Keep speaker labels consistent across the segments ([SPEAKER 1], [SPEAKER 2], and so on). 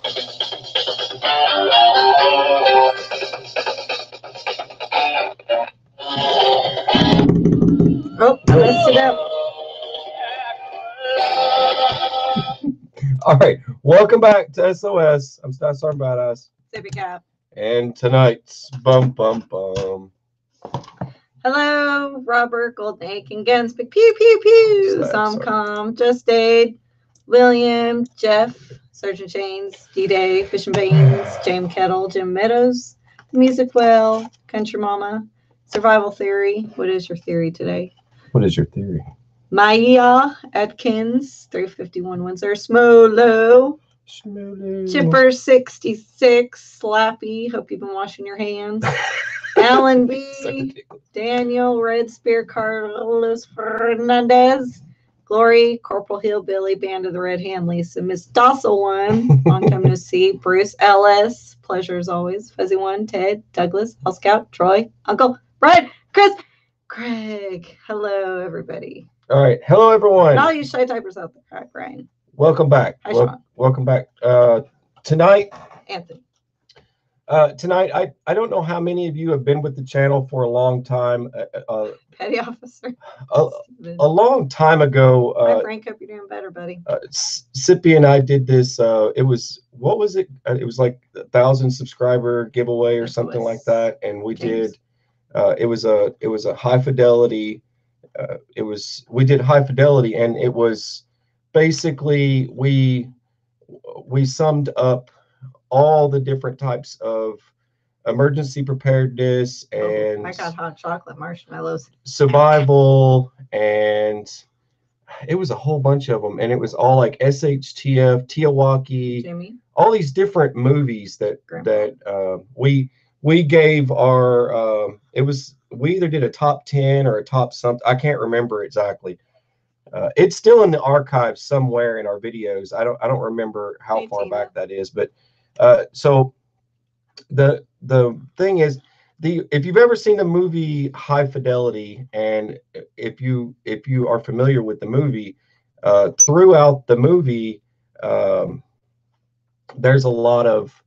[SPEAKER 1] Oh, I messed it up.
[SPEAKER 2] All right, welcome back to SOS. I'm Star Sorry About Us.
[SPEAKER 1] Zippy Cap.
[SPEAKER 2] And tonight's bum bum bum.
[SPEAKER 1] Hello, Robert, Golden Aiken, Ganspick, pew pew pew, Somcom, Just Aid, William, Jeff, Sergeant Chains, D-Day, Fish and Beans, James Kettle, Jim Meadows, The Music Well, Country Mama, Survival Theory. What is your theory today?
[SPEAKER 2] What is your theory?
[SPEAKER 1] Maya Atkins, 351 Windsor, Smolo, Chipper 66, Slappy. Hope you've been washing your hands. Alan B, Daniel, Red Spear, Carlos Fernandez, Glory, Corporal Hillbilly, Band of the Red Hand, Lisa, Miss Docile One, long time no see, Bruce Ellis, pleasure as always, Fuzzy One, Ted, Douglas, House Scout, Troy, Uncle, Brad, Chris, Craig. Hello, everybody.
[SPEAKER 2] All right, hello everyone.
[SPEAKER 1] And all you shy typers out there. All right, Brian.
[SPEAKER 2] Welcome back.
[SPEAKER 1] Hi, Sean.
[SPEAKER 2] Welcome back. Tonight,
[SPEAKER 1] Anthony.
[SPEAKER 2] Tonight, I don't know how many of you have been with the channel for a long time.
[SPEAKER 1] Petty officer.
[SPEAKER 2] A long time ago.
[SPEAKER 1] Hi, Frank. Hope you're doing better, buddy.
[SPEAKER 2] Sippy and I did this. It was, what was it? It was like 1,000 subscriber giveaway or something like that. And we did. It was a high fidelity. We did high fidelity, and it was basically we summed up all the different types of emergency preparedness and
[SPEAKER 1] I got hot chocolate marshmallows,
[SPEAKER 2] survival, and it was a whole bunch of them, and it was all like SHTF, Tiawaki,
[SPEAKER 1] Jimmy,
[SPEAKER 2] all these different movies that we gave our we either did a top 10 or a top something. I can't remember exactly. It's still in the archives somewhere in our videos. I don't remember how far back that is, but so the thing is, if you've ever seen the movie High Fidelity, and if you are familiar with the movie, throughout the movie, there's a lot of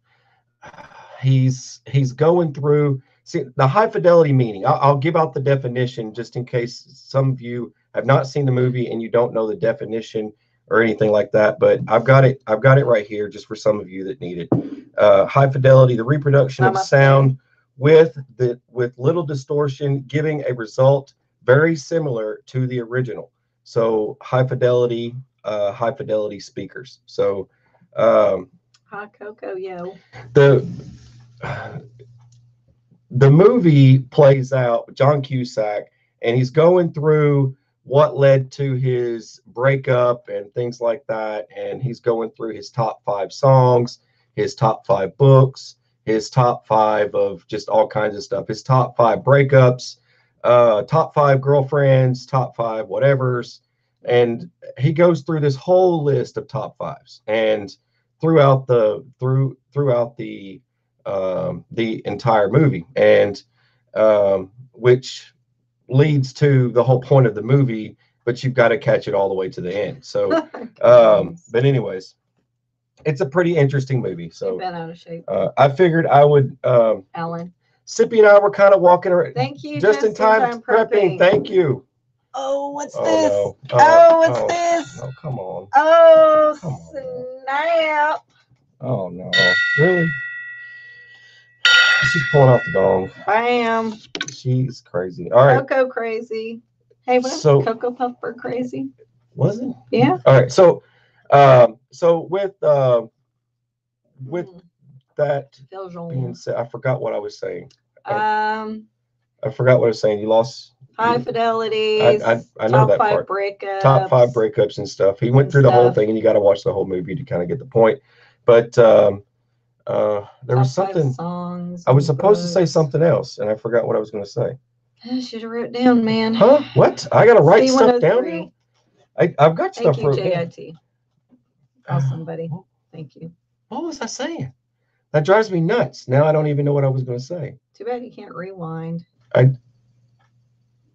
[SPEAKER 2] he's going through. See, the high fidelity meaning. I'll give out the definition just in case some of you have not seen the movie and you don't know the definition or anything like that. But I've got it right here just for some of you that need it. High fidelity, the reproduction of sound with little distortion, giving a result very similar to the original. So high fidelity speakers. So
[SPEAKER 1] hot cocoa, yo.
[SPEAKER 2] The movie plays out John Cusack, and he's going through what led to his breakup and things like that. And he's going through his top 5 songs, his top 5 books, his top 5 of just all kinds of stuff, his top 5 breakups, top 5 girlfriends, top 5 whatevers. And he goes through this whole list of top 5s, and throughout the entire movie, and which leads to the whole point of the movie, but you've got to catch it all the way to the end. So but anyways, it's a pretty interesting movie. So
[SPEAKER 1] you've been out of shape.
[SPEAKER 2] I figured I would
[SPEAKER 1] Alan,
[SPEAKER 2] Sippy and I were kind of walking around.
[SPEAKER 1] Thank you.
[SPEAKER 2] Just in time prepping. Thank you.
[SPEAKER 1] Oh, what's this?
[SPEAKER 2] No.
[SPEAKER 1] What's this?
[SPEAKER 2] Oh, come on.
[SPEAKER 1] Oh,
[SPEAKER 2] come on.
[SPEAKER 1] Snap.
[SPEAKER 2] Oh no, really? She's pulling off the dong.
[SPEAKER 1] Bam.
[SPEAKER 2] She's crazy. All right.
[SPEAKER 1] Cocoa crazy. Hey, what
[SPEAKER 2] so,
[SPEAKER 1] Cocoa Puff Bird crazy?
[SPEAKER 2] Was it?
[SPEAKER 1] Yeah.
[SPEAKER 2] All right. So with that being said, I forgot what I was saying. I forgot what I was saying. You lost.
[SPEAKER 1] High fidelity.
[SPEAKER 2] I know that part.
[SPEAKER 1] Breakups.
[SPEAKER 2] Top 5 breakups and stuff. He went through the whole thing, and you got to watch the whole movie to kind of get the point. But there was something. I was supposed to say something else, and I forgot what I was going to say.
[SPEAKER 1] I should have wrote down, man.
[SPEAKER 2] Huh? What? I got to write stuff down now? I've got stuff.
[SPEAKER 1] Thank you, JIT. Awesome, buddy. Thank you.
[SPEAKER 2] What was I saying? That drives me nuts. Now I don't even know what I was going to say.
[SPEAKER 1] Too bad you can't rewind.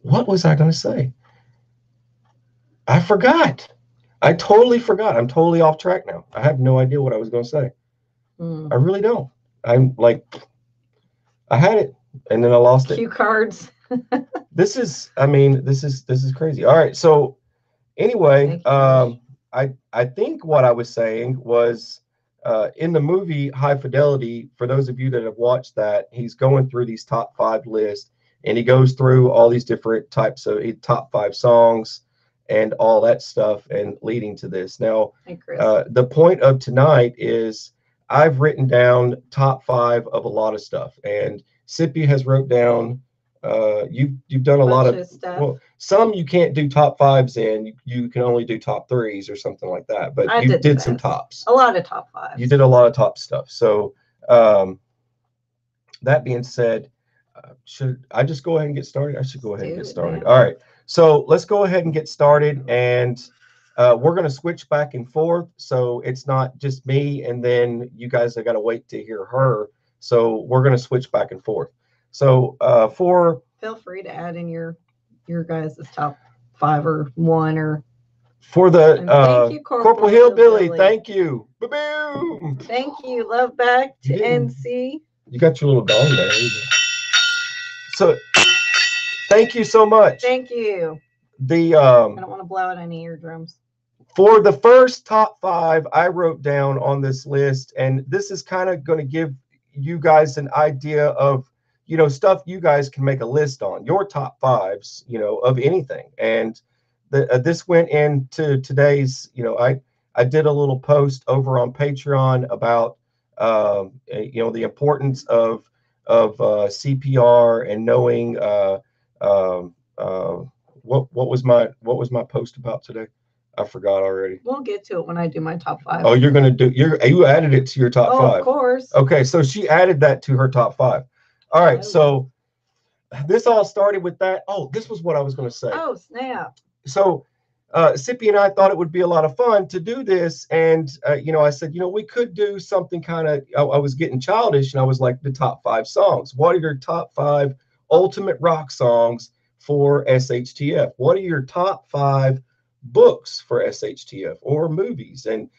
[SPEAKER 2] What was I going to say? I forgot. I totally forgot. I'm totally off track now. I have no idea what I was going to say. I really don't. I'm like, I had it and then I lost it.
[SPEAKER 1] Cue cards.
[SPEAKER 2] This is, I mean, this is crazy. All right, so anyway, I think what I was saying was in the movie High Fidelity, for those of you that have watched that, he's going through these top 5 lists and he goes through all these different types of top 5 songs and all that stuff and leading to this. Now, the point of tonight is I've written down top 5 of a lot of stuff, and Sippy has wrote down you've done a lot of stuff. Well, some you can't do top 5s in, you can only do top 3s or something like that, but you did some tops,
[SPEAKER 1] a lot of top 5s.
[SPEAKER 2] You did a lot of top stuff. So that being said, should I just go ahead and get started? I should go ahead and get started. All right, so let's go ahead and get started, and we're going to switch back and forth, so it's not just me and then you guys have got to wait to hear her. So we're going to switch back and forth. So
[SPEAKER 1] feel free to add in your guys' top 5 or 1 or
[SPEAKER 2] for the thank you, Corporal Hillbilly. Thank you. Boom.
[SPEAKER 1] Thank you. Love back to NC.
[SPEAKER 2] You got your little dong there. So thank you so much.
[SPEAKER 1] Thank you.
[SPEAKER 2] I
[SPEAKER 1] don't want to blow out any eardrums.
[SPEAKER 2] For the first top 5 I wrote down on this list, and this is kind of going to give you guys an idea of stuff you guys can make a list on, your top 5s, of anything. And this went into today's, I did a little post over on Patreon about, the importance of CPR and knowing, what was my post about today? I forgot already.
[SPEAKER 1] We'll get to it when I do my top 5.
[SPEAKER 2] Oh, you're going to do, you added it to your top 5.
[SPEAKER 1] Of course.
[SPEAKER 2] Okay. So she added that to her top 5. All right, so this all started with that. Oh, this was what I was going to say.
[SPEAKER 1] Oh, snap.
[SPEAKER 2] So Sippy and I thought it would be a lot of fun to do this. And, I said, we could do something kind of, I was getting childish, and I was like, the top 5 songs. What are your top 5 ultimate rock songs for SHTF? What are your top 5 books for SHTF or movies? And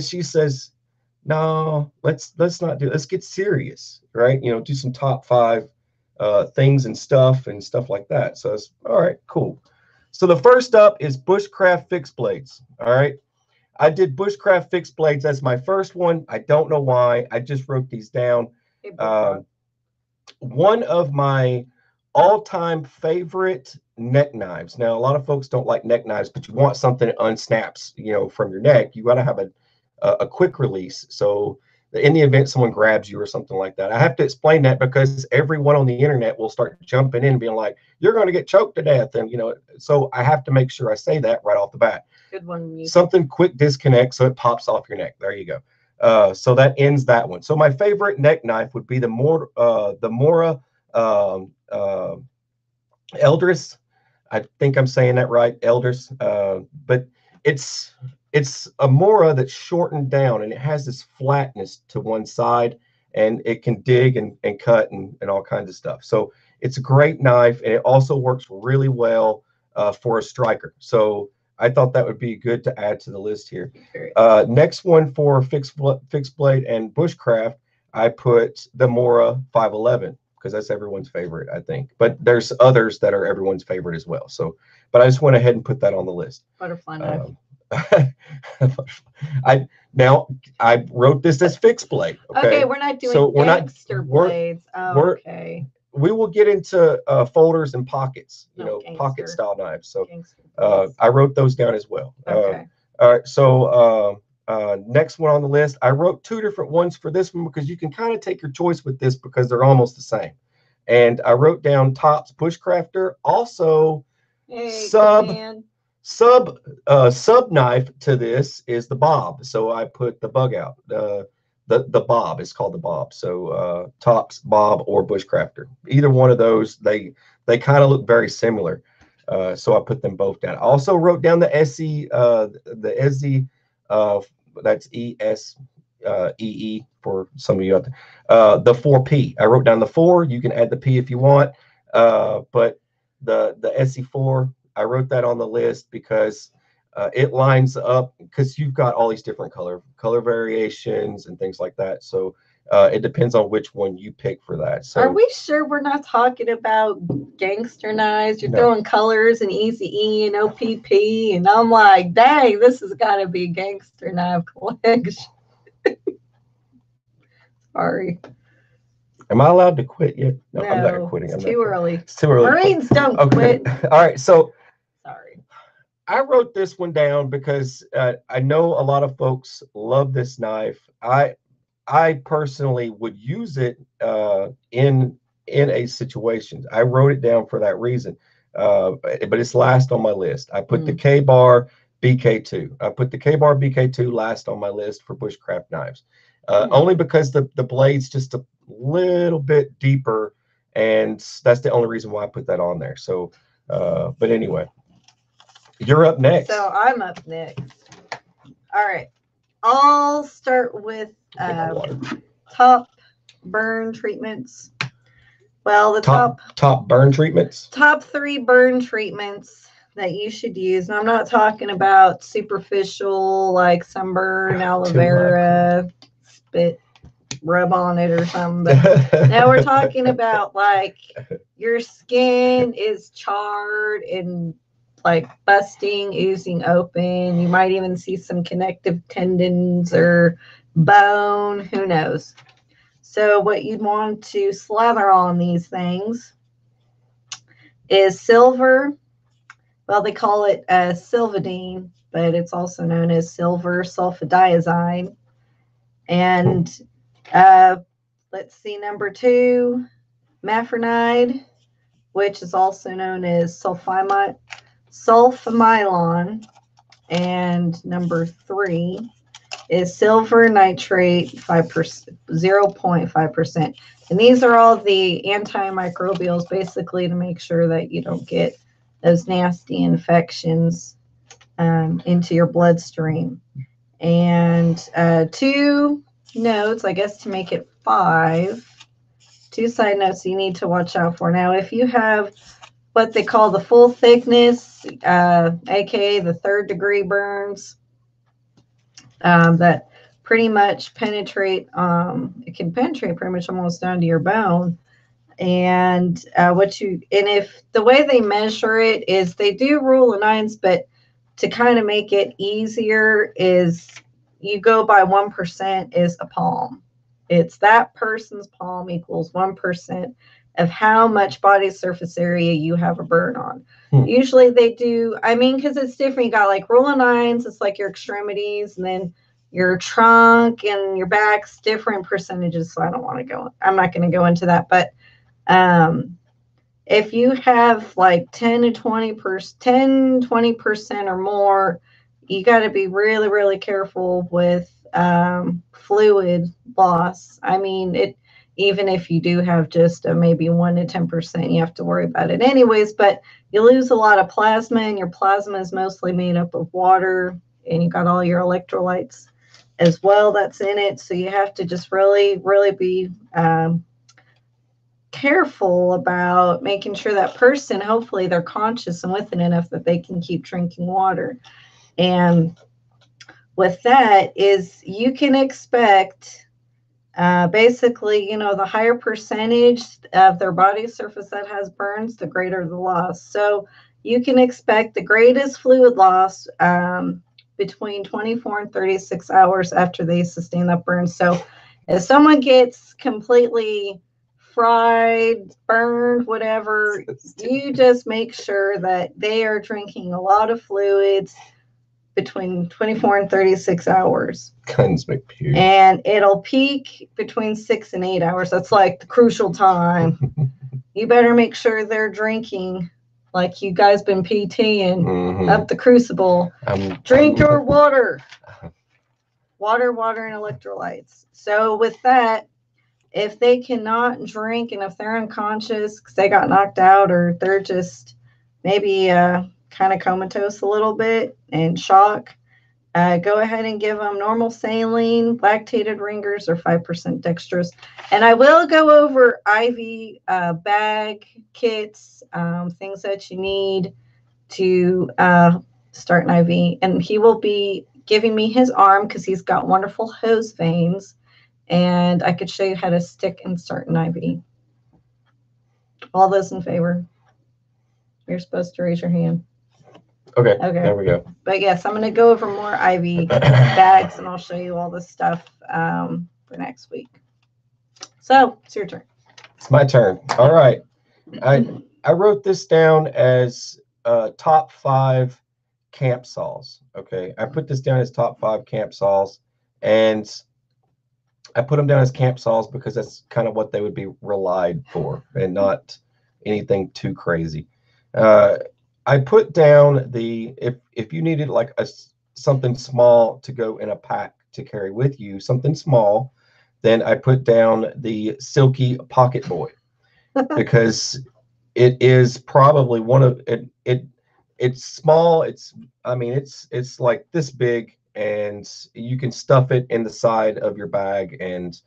[SPEAKER 2] she says, no, let's not do it. Let's get serious, right? Do some top 5 things and stuff like that. So it's all right, cool. So the first up is Bushcraft fixed blades. All right, I did Bushcraft fixed blades as my first one. I don't know why. I just wrote these down. One of my all-time favorite neck knives. Now, a lot of folks don't like neck knives, but you want something that unsnaps, from your neck. You got to have a quick release, so in the event someone grabs you or something like that. I have to explain that because everyone on the internet will start jumping in and being like, you're going to get choked to death, and so I have to make sure I say that right off the bat.
[SPEAKER 1] Good one.
[SPEAKER 2] Something quick disconnect so it pops off your neck. There you go. So that ends that one. So my favorite neck knife would be the Mora Eldris. I think I'm saying that right, Eldris. But it's a Mora that's shortened down, and it has this flatness to one side, and it can dig and cut and all kinds of stuff. So it's a great knife, and it also works really well for a striker. So I thought that would be good to add to the list here. Next one for fixed blade and bushcraft, I put the Mora 511 because that's everyone's favorite, I think. But there's others that are everyone's favorite as well. So, but I just went ahead and put that on the list.
[SPEAKER 1] Butterfly knife.
[SPEAKER 2] I wrote this as fixed blade.
[SPEAKER 1] Okay, we're not doing gangster blades. Okay.
[SPEAKER 2] We will get into folders and pockets, pocket style knives. So I wrote those down as well.
[SPEAKER 1] Okay.
[SPEAKER 2] All right. So next one on the list, I wrote 2 different ones for this one because you can kind of take your choice with this because they're almost the same. And I wrote down Tops Bushcrafter, also sub knife to this is the Bob. So I put the bug out. The Bob is called the Bob. So Tops Bob or Bushcrafter, either one of those, they kind of look very similar. So I put them both down. I also wrote down the SE, that's ESEE for some of you out there. The 4P. I wrote down the 4. You can add the P if you want. But the SE4, I wrote that on the list because it lines up because you've got all these different color variations and things like that. So it depends on which one you pick for that. So
[SPEAKER 1] are we sure we're not talking about gangster knives? You're
[SPEAKER 2] No.
[SPEAKER 1] throwing colors and Easy E and OPP, and I'm like, dang, this has got to be gangster knife collection. Sorry.
[SPEAKER 2] Am I allowed to quit yet?
[SPEAKER 1] No,
[SPEAKER 2] I'm not quitting.
[SPEAKER 1] it's
[SPEAKER 2] I'm
[SPEAKER 1] too early.
[SPEAKER 2] It's too early.
[SPEAKER 1] Marines don't
[SPEAKER 2] Okay.
[SPEAKER 1] quit.
[SPEAKER 2] All right. So
[SPEAKER 1] Sorry.
[SPEAKER 2] I wrote this one down because I know a lot of folks love this knife. I personally would use it in a situation. I wrote it down for that reason. But it's last on my list. I put the K-Bar BK2. I put the K-Bar BK2 last on my list for bushcraft knives. Only because the blade's just a little bit deeper, and that's the only reason why I put that on there. So, but anyway, you're up next.
[SPEAKER 1] So I'm up next. All right. I'll start with top burn treatments. Well, the
[SPEAKER 2] top burn treatments.
[SPEAKER 1] Top 3 burn treatments that you should use. And I'm not talking about superficial like sunburn, aloe vera, spit, rub on it or something. But now we're talking about like your skin is charred and like busting, oozing open. You might even see some connective tendons or bone, who knows. So what you'd want to slather on these things is silver. Well, they call it Silvadene, but it's also known as silver sulfadiazide. And let's see, number 2, mafronide, which is also known as sulfamylon. And number 3 is silver nitrate 5%, 0.5%. And these are all the antimicrobials basically to make sure that you don't get those nasty infections into your bloodstream. And 2 notes, I guess to make it 5, 2 side notes you need to watch out for. Now, if you have what they call the full thickness, aka the 3rd degree burns, that pretty much penetrate, it can penetrate pretty much almost down to your bone. And if the way they measure it is they do rule of 9s, but to kind of make it easier is you go by 1% is a palm. It's that person's palm equals 1% of how much body surface area you have a burn on. Usually they do, I mean, because it's different. You got like rule of 9s, it's like your extremities, and then your trunk and your back's different percentages. So I'm not going to go into that. But if you have like 10 to 20% or more, you got to be really, really careful with fluid loss. I mean, even if you do have just maybe 1 to 10%, you have to worry about it anyways. But you lose a lot of plasma, and your plasma is mostly made up of water, and you got all your electrolytes as well that's in it. So you have to just really, really be careful about making sure that person, hopefully they're conscious and with it enough that they can keep drinking water. And with that is you can expect basically, the higher percentage of their body surface that has burns, the greater the loss. So you can expect the greatest fluid loss between 24 and 36 hours after they sustain that burn. So if someone gets completely fried, burned, whatever, you just make sure that they are drinking a lot of fluids between 24 and 36 hours.
[SPEAKER 2] Cosmic period.
[SPEAKER 1] And it'll peak between 6 and 8 hours. That's like the crucial time. You better make sure they're drinking like you guys been PTing up the crucible. Drink your water. Water, and electrolytes. So with that, if they cannot drink and if they're unconscious because they got knocked out or they're just maybe kind of comatose a little bit and shock, go ahead and give them normal saline, lactated ringers, or 5% dextrose. And I will go over IV bag kits, things that you need to start an IV, and he will be giving me his arm because he's got wonderful hose veins, and I could show you how to stick and start an IV. All those in favor? You're supposed to raise your hand.
[SPEAKER 2] Okay. There we go.
[SPEAKER 1] But yes, I'm going to go over more IV bags, and I'll show you all this stuff for next week. So it's your turn.
[SPEAKER 2] It's my turn. All right. I wrote this down as top 5 camp saws. Okay. I put this down as top 5 camp saws, and I put them down as camp saws because that's kind of what they would be relied for, and not anything too crazy. I put down if you needed like something small to go in a pack to carry with you, something small, then I put down the Silky Pocket Boy because it is probably one of it's small. It's like this big, and you can stuff it in the side of your bag, and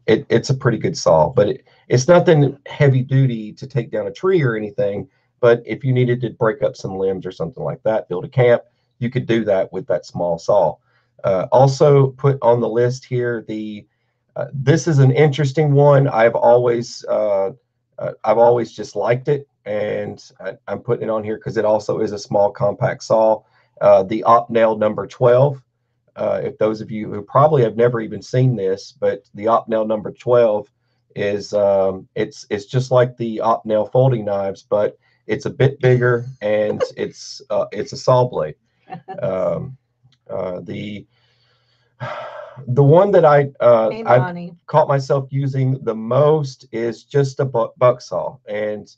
[SPEAKER 2] it's a pretty good saw. But it's nothing heavy duty to take down a tree or anything. But if you needed to break up some limbs or something like that, build a camp, you could do that with that small saw. Also put on the list here, this is an interesting one. I've always just liked it, and I'm putting it on here because it also is a small compact saw. The Opnail number 12. If those of you who probably have never even seen this, but the Opnail number 12 is it's just like the Opnail folding knives, but it's a bit bigger, and it's a saw blade. The one that I caught myself using the most is just a buck saw. And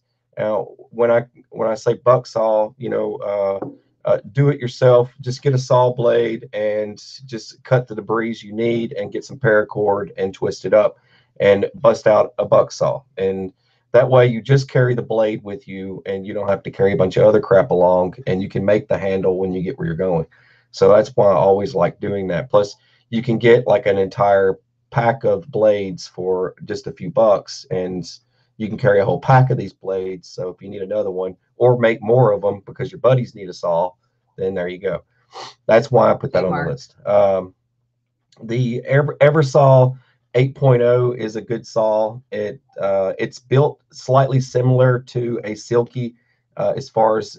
[SPEAKER 2] when I say buck saw, do it yourself. Just get a saw blade and just cut the debris you need, and get some paracord and twist it up and bust out a buck saw. And that way you just carry the blade with you, and you don't have to carry a bunch of other crap along, and you can make the handle when you get where you're going. So that's why I always like doing that. Plus, you can get like an entire pack of blades for just a few bucks, and you can carry a whole pack of these blades. So if you need another one, or make more of them because your buddies need a saw, then there you go. That's why I put that on the list. The Eversaw 8.0 is a good saw. It's built slightly similar to a Silky as far as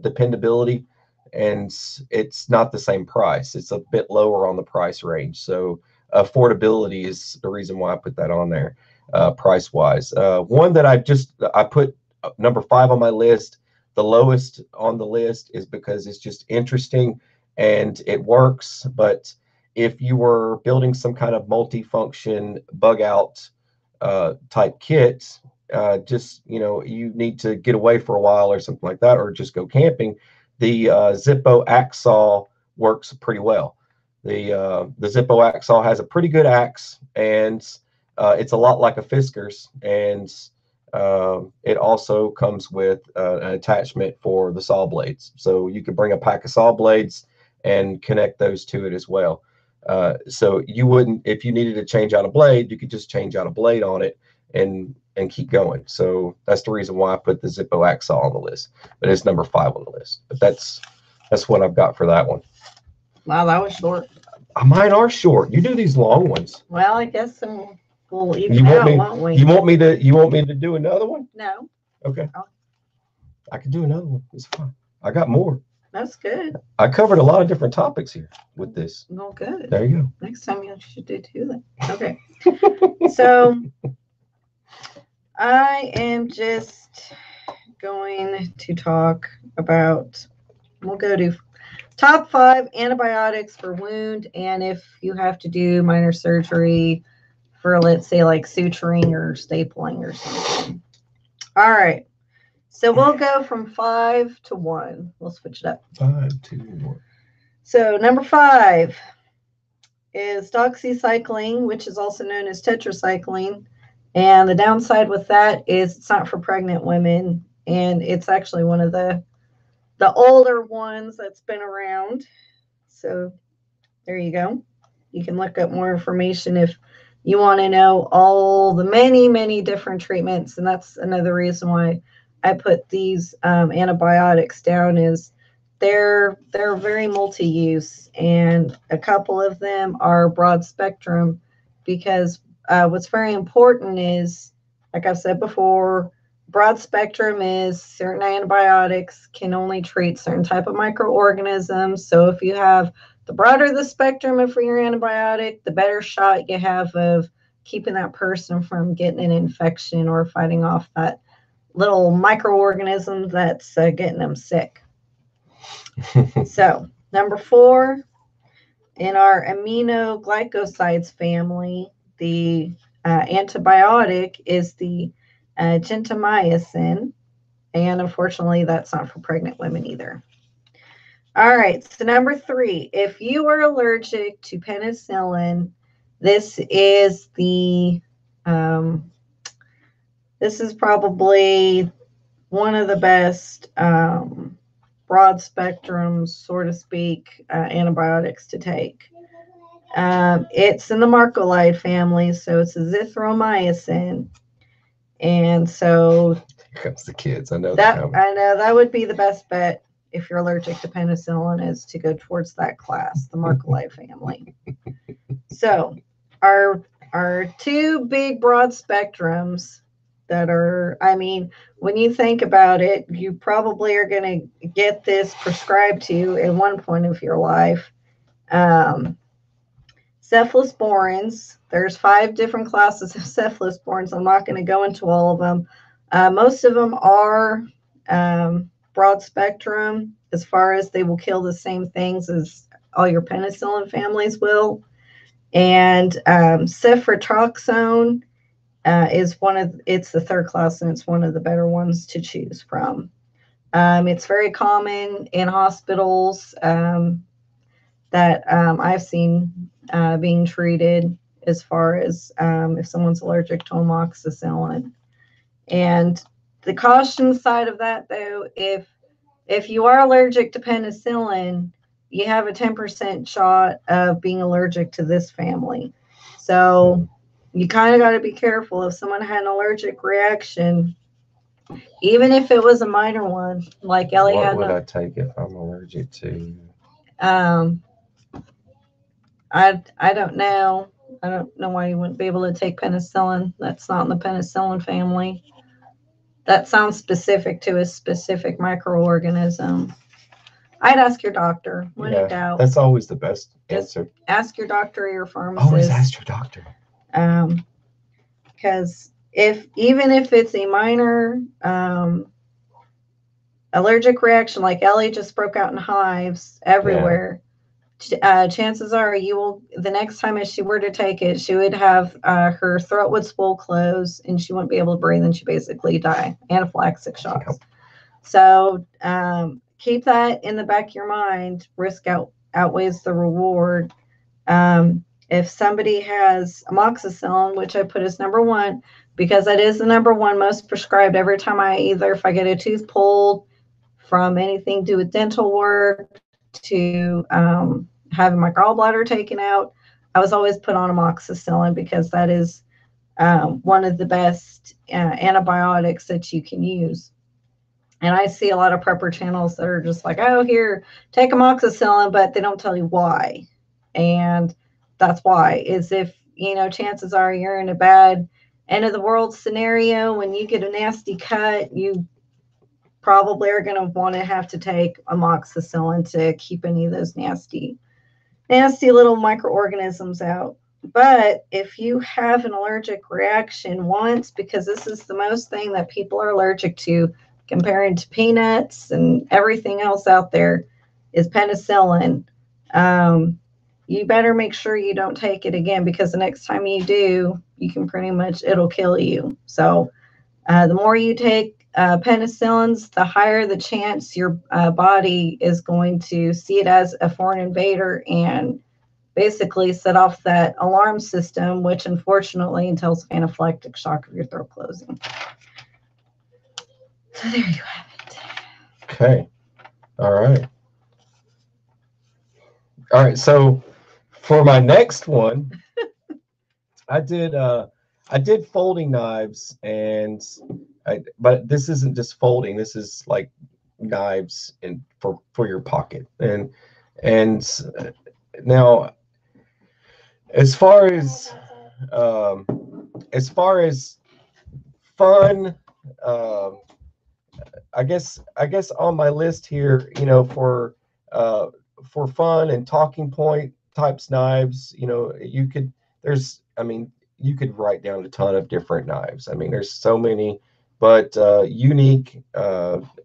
[SPEAKER 2] dependability, and it's not the same price. It's a bit lower on the price range. So affordability is the reason why I put that on there, price wise. One that I put number 5 on my list, the lowest on the list, is because it's just interesting and it works. But if you were building some kind of multi-function bug out type kit, you need to get away for a while or something like that, or just go camping, the Zippo axe saw works pretty well. The Zippo axe saw has a pretty good axe, and it's a lot like a Fiskars, and it also comes with an attachment for the saw blades. So you could bring a pack of saw blades and connect those to it as well. So you wouldn't, if you needed to change out a blade, you could just change out a blade on it and keep going. So that's the reason why I put the Zippo axe saw on the list, but it's number 5 on the list. But that's what I've got for that one.
[SPEAKER 1] Wow, that was short.
[SPEAKER 2] Mine are short. You do these long ones.
[SPEAKER 1] Well, I guess we'll even out, won't we?
[SPEAKER 2] You want me to do another one?
[SPEAKER 1] No.
[SPEAKER 2] Okay. Oh. I can do another one. It's fine. I got more.
[SPEAKER 1] That's good.
[SPEAKER 2] I covered a lot of different topics here with this.
[SPEAKER 1] Well, good.
[SPEAKER 2] There you go.
[SPEAKER 1] Next time you should do 2 then. Okay. So I am just going to talk about, we'll go to top 5 antibiotics for wound, and if you have to do minor surgery for, let's say, like suturing or stapling or something. All right. So we'll go from 5 to 1. We'll switch it up.
[SPEAKER 2] 5 to 1.
[SPEAKER 1] So number 5 is doxycycline, which is also known as tetracycline. And the downside with that is it's not for pregnant women, and it's actually one of the older ones that's been around. So there you go. You can look up more information if you want to know all the many, many different treatments. And that's another reason why I put these antibiotics down, is they're very multi-use, and a couple of them are broad spectrum because what's very important is, like I've said before, broad spectrum is certain antibiotics can only treat certain type of microorganisms. So if you have the broader the spectrum of your antibiotic, the better shot you have of keeping that person from getting an infection or fighting off that little microorganism that's getting them sick. So, number 4, in our aminoglycosides family, the antibiotic is the gentamicin, and unfortunately, that's not for pregnant women either. All right, so number 3, if you are allergic to penicillin, this is probably one of the best broad spectrum, so to speak, antibiotics to take. It's in the marcolide family, so it's azithromycin. And so
[SPEAKER 2] here comes the kids. I know
[SPEAKER 1] that would be the best bet if you're allergic to penicillin, is to go towards that class, the marcolide family. So our 2 big broad spectrums that are, I mean, when you think about it, you probably are going to get this prescribed to you at one point of your life. Cephalosporins, there's 5 different classes of cephalosporins. I'm not going to go into all of them. Most of them are broad spectrum, as far as they will kill the same things as all your penicillin families will. And ceftriaxone is it's the 3rd class, and it's one of the better ones to choose from. It's very common in hospitals that I've seen being treated, as far as if someone's allergic to amoxicillin. And the caution side of that, though, if you are allergic to penicillin, you have a 10% shot of being allergic to this family. So you kind of got to be careful. If someone had an allergic reaction, even if it was a minor one, like Ellie had.
[SPEAKER 2] What would I take if I'm allergic to?
[SPEAKER 1] I don't know. I don't know why you wouldn't be able to take penicillin. That's not in the penicillin family. That sounds specific to a specific microorganism. I'd ask your doctor. When in doubt.
[SPEAKER 2] That's always the best answer.
[SPEAKER 1] Ask your doctor or your pharmacist.
[SPEAKER 2] Always ask your doctor.
[SPEAKER 1] Because even if it's a minor allergic reaction, like Ellie just broke out in hives everywhere, chances are the next time if she were to take it, she would have her throat would swell close, and she wouldn't be able to breathe, and she basically die. Anaphylactic shocks. Yep. So keep that in the back of your mind. Risk outweighs the reward. If somebody has amoxicillin, which I put as number 1, because that is the number 1 most prescribed every time if I get a tooth pulled, from anything to do with dental work to having my gallbladder taken out, I was always put on amoxicillin, because that is one of the best antibiotics that you can use. And I see a lot of prepper channels that are just like, oh, here, take amoxicillin, but they don't tell you why. And that's why, is if, chances are you're in a bad end of the world scenario, when you get a nasty cut, you probably are going to want to have to take amoxicillin to keep any of those nasty little microorganisms out. But if you have an allergic reaction once, because this is the most thing that people are allergic to, comparing to peanuts and everything else out there, is penicillin, you better make sure you don't take it again, because the next time you do, you can it'll kill you. So the more you take penicillins, the higher the chance your body is going to see it as a foreign invader and basically set off that alarm system, which unfortunately entails anaphylactic shock of your throat closing. So there you have it.
[SPEAKER 2] Okay. All right. So for my next one, I did folding knives, but this isn't just folding. This is like knives and for your pocket. And now as far as um, fun, um, I guess on my list here, for fun and talking point types knives, you could write down a ton of different knives. I mean, there's so many, but unique,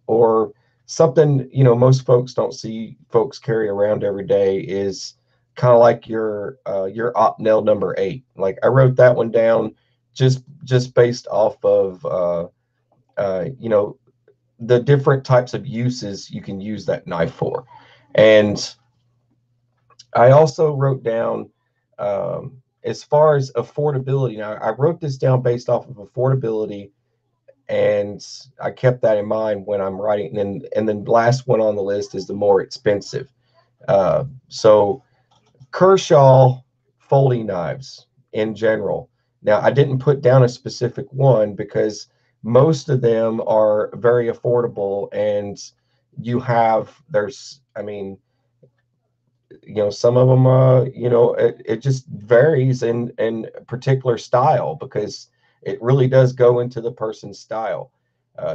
[SPEAKER 2] or something, most folks don't see folks carry around every day is kind of like your Opnel number 8. Like I wrote that one down just based off of uh, you know the different types of uses you can use that knife for. And I also wrote down, as far as affordability. Now, I wrote this down based off of affordability, and I kept that in mind when I'm writing. And then the last one on the list is the more expensive. So Kershaw folding knives in general. Now, I didn't put down a specific one because most of them are very affordable, and I mean, some of them, it just varies in particular style, because it really does go into the person's style.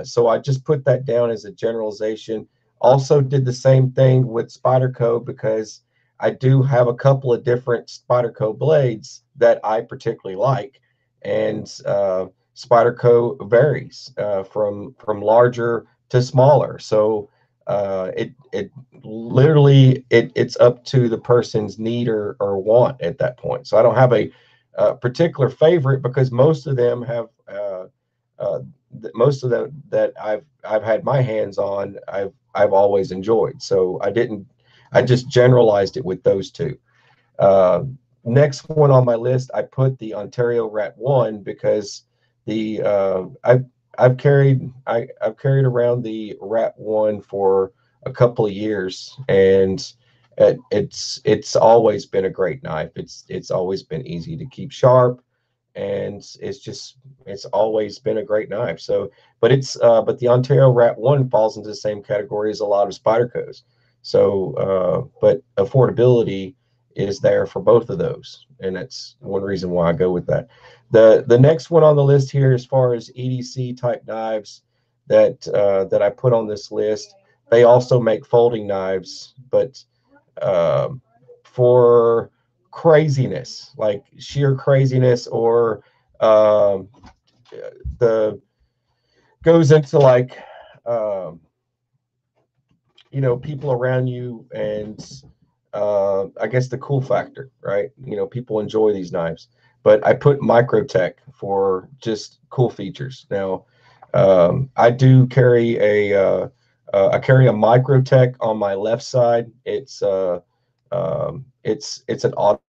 [SPEAKER 2] So I just put that down as a generalization. Also did the same thing with Spyderco, because I do have a couple of different Spyderco blades that I particularly like, and Spyderco varies from larger to smaller. So it literally it's up to the person's need or want at that point. So I don't have a particular favorite, because most of them have most of them that I've had my hands on, I've always enjoyed. So I just generalized it with those two. Uh, Next one on my list, I put the Ontario Rat 1, because the I've carried around the Rat 1 for a couple of years, and it's always been a great knife. It's always been easy to keep sharp, and it's always been a great knife. So, but the Ontario Rat 1 falls into the same category as a lot of Spydercos. So, but affordability is there for both of those, and that's one reason why I go with that. The next one on the list here, as far as EDC type knives that I put on this list, they also make folding knives, but um, for craziness, like sheer craziness, or um, the goes into like um, people around you, and I guess the cool factor, right? People enjoy these knives, but I put Microtech for just cool features. Now, I do carry I carry a Microtech on my left side. It's an auto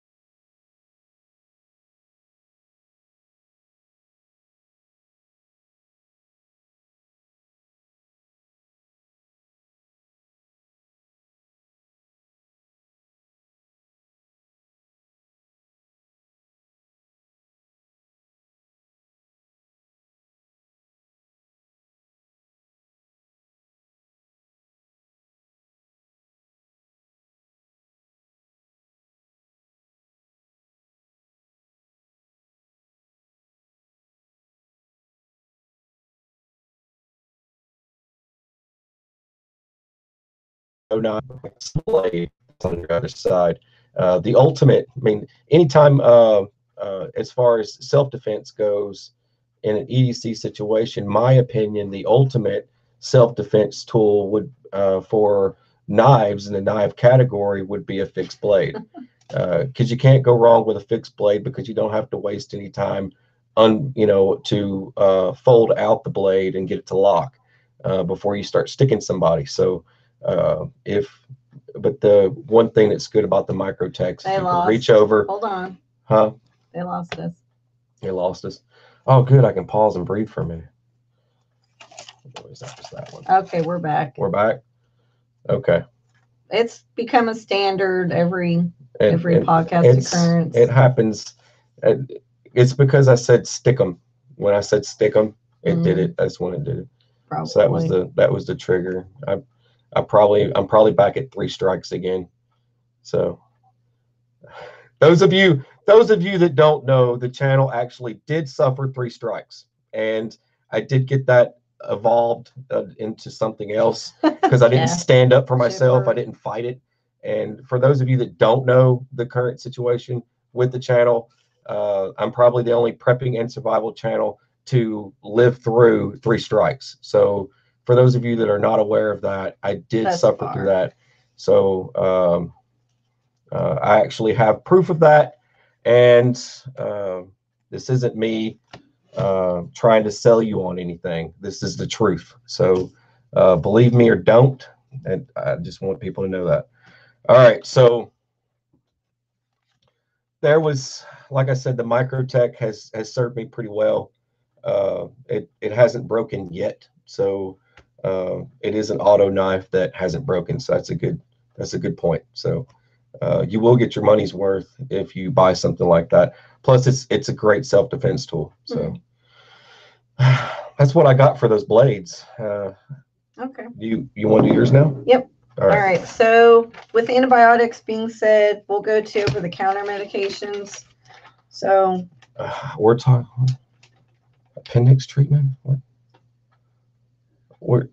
[SPEAKER 2] knife blade on the other side. The ultimate, I mean, anytime as far as self-defense goes in an EDC situation, my opinion, the ultimate self-defense tool would for knives in the knife category would be a fixed blade, because you can't go wrong with a fixed blade, because you don't have to waste any time to fold out the blade and get it to lock before you start sticking somebody. So if but the one thing that's good about the Microtechs is you can reach over.
[SPEAKER 1] Hold on.
[SPEAKER 2] Huh?
[SPEAKER 1] They lost us.
[SPEAKER 2] They lost us. Oh, good. I can pause and breathe for a minute. Or is that just that one?
[SPEAKER 1] Okay, we're back.
[SPEAKER 2] We're back. Okay.
[SPEAKER 1] It's become a standard every podcast occurrence.
[SPEAKER 2] It happens. It's because I said stick 'em. When I said stick 'em, it did it. That's when it did it.
[SPEAKER 1] Probably.
[SPEAKER 2] So that was the trigger. I'm probably back at 3 strikes again. So those of you that don't know, the channel actually did suffer 3 strikes, and I did get that evolved into something else because I didn't stand up for myself.
[SPEAKER 1] Chipper.
[SPEAKER 2] I didn't fight it. And for those of you that don't know the current situation with the channel, I'm probably the only prepping and survival channel to live through 3 strikes. So for those of you that are not aware of that, I did suffer through that. So I actually have proof of that, and this isn't me trying to sell you on anything. This is the truth. So believe me or don't, and I just want people to know that. All right, so there was, like I said, the Microtech has served me pretty well. It hasn't broken yet, so it is an auto knife that hasn't broken. So that's a good point. So you will get your money's worth if you buy something like that. Plus, it's a great self-defense tool. So that's what I got for those blades.
[SPEAKER 1] Okay.
[SPEAKER 2] You want to do yours now?
[SPEAKER 1] Yep.
[SPEAKER 2] All right.
[SPEAKER 1] So with antibiotics being said, we'll go to over-the-counter medications. So
[SPEAKER 2] we're talking appendix treatment. What?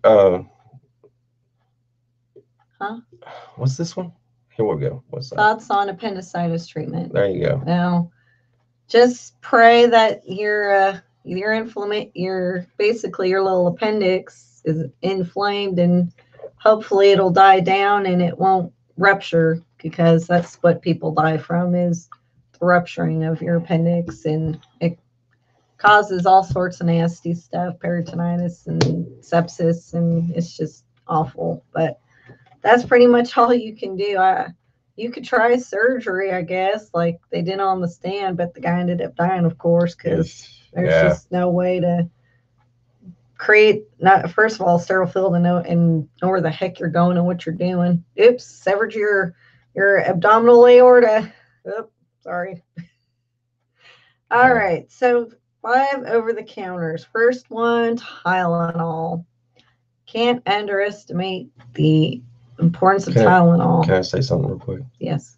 [SPEAKER 2] What's this one? Here we go. What's that?
[SPEAKER 1] Thoughts on appendicitis treatment.
[SPEAKER 2] There you go.
[SPEAKER 1] Now, just pray that your basically your little appendix is inflamed, and hopefully it'll die down and it won't rupture, because that's what people die from, is the rupturing of your appendix, and it causes all sorts of nasty stuff, peritonitis and sepsis, and it's just awful. But that's pretty much all you can do. You could try surgery, I guess, like they did on the stand, but the guy ended up dying, of course, because there's just no way to create, not first of all, sterile field and know where the heck you're going and what you're doing. Oops, severed your abdominal aorta. Oops, sorry. All right, so 5 over-the-counters. First one, Tylenol. Can't underestimate the importance of Tylenol.
[SPEAKER 2] Can I say something real quick?
[SPEAKER 1] Yes.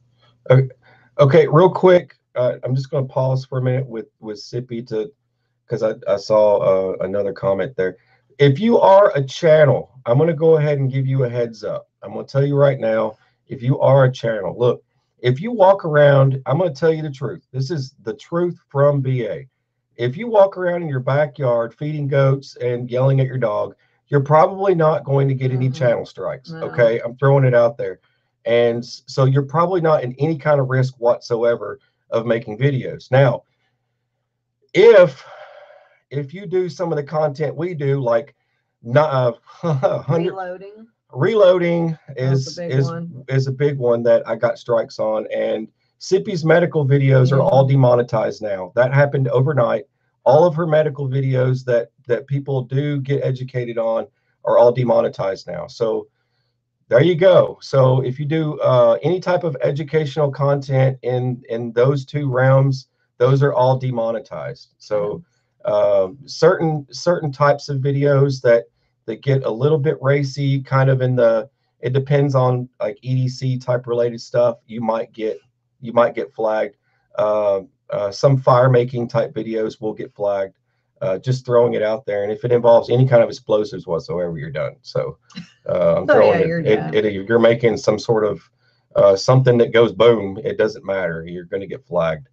[SPEAKER 2] Okay, real quick. I'm just going to pause for a minute with Sippy because I saw another comment there. If you are a channel, I'm going to go ahead and give you a heads up. I'm going to tell you right now, if you are a channel, look, if you walk around, I'm going to tell you the truth. This is the truth from BA. If you walk around in your backyard feeding goats and yelling at your dog, you're probably not going to get any channel strikes. No. Okay, I'm throwing it out there. And so you're probably not in any kind of risk whatsoever of making videos. Now, if you do some of the content we do, like reloading is a big one that I got strikes on, and Sippy's medical videos are all demonetized now. That happened overnight. All of her medical videos that people do get educated on are all demonetized now. So there you go. So if you do any type of educational content in those 2 realms, those are all demonetized. So certain types of videos that get a little bit racy, kind of it depends on like EDC type related stuff, you might get flagged. Some fire making type videos will get flagged. Just throwing it out there, and if it involves any kind of explosives whatsoever, you're done. So I'm throwing you're making some sort of something that goes boom, it doesn't matter, you're going to get flagged.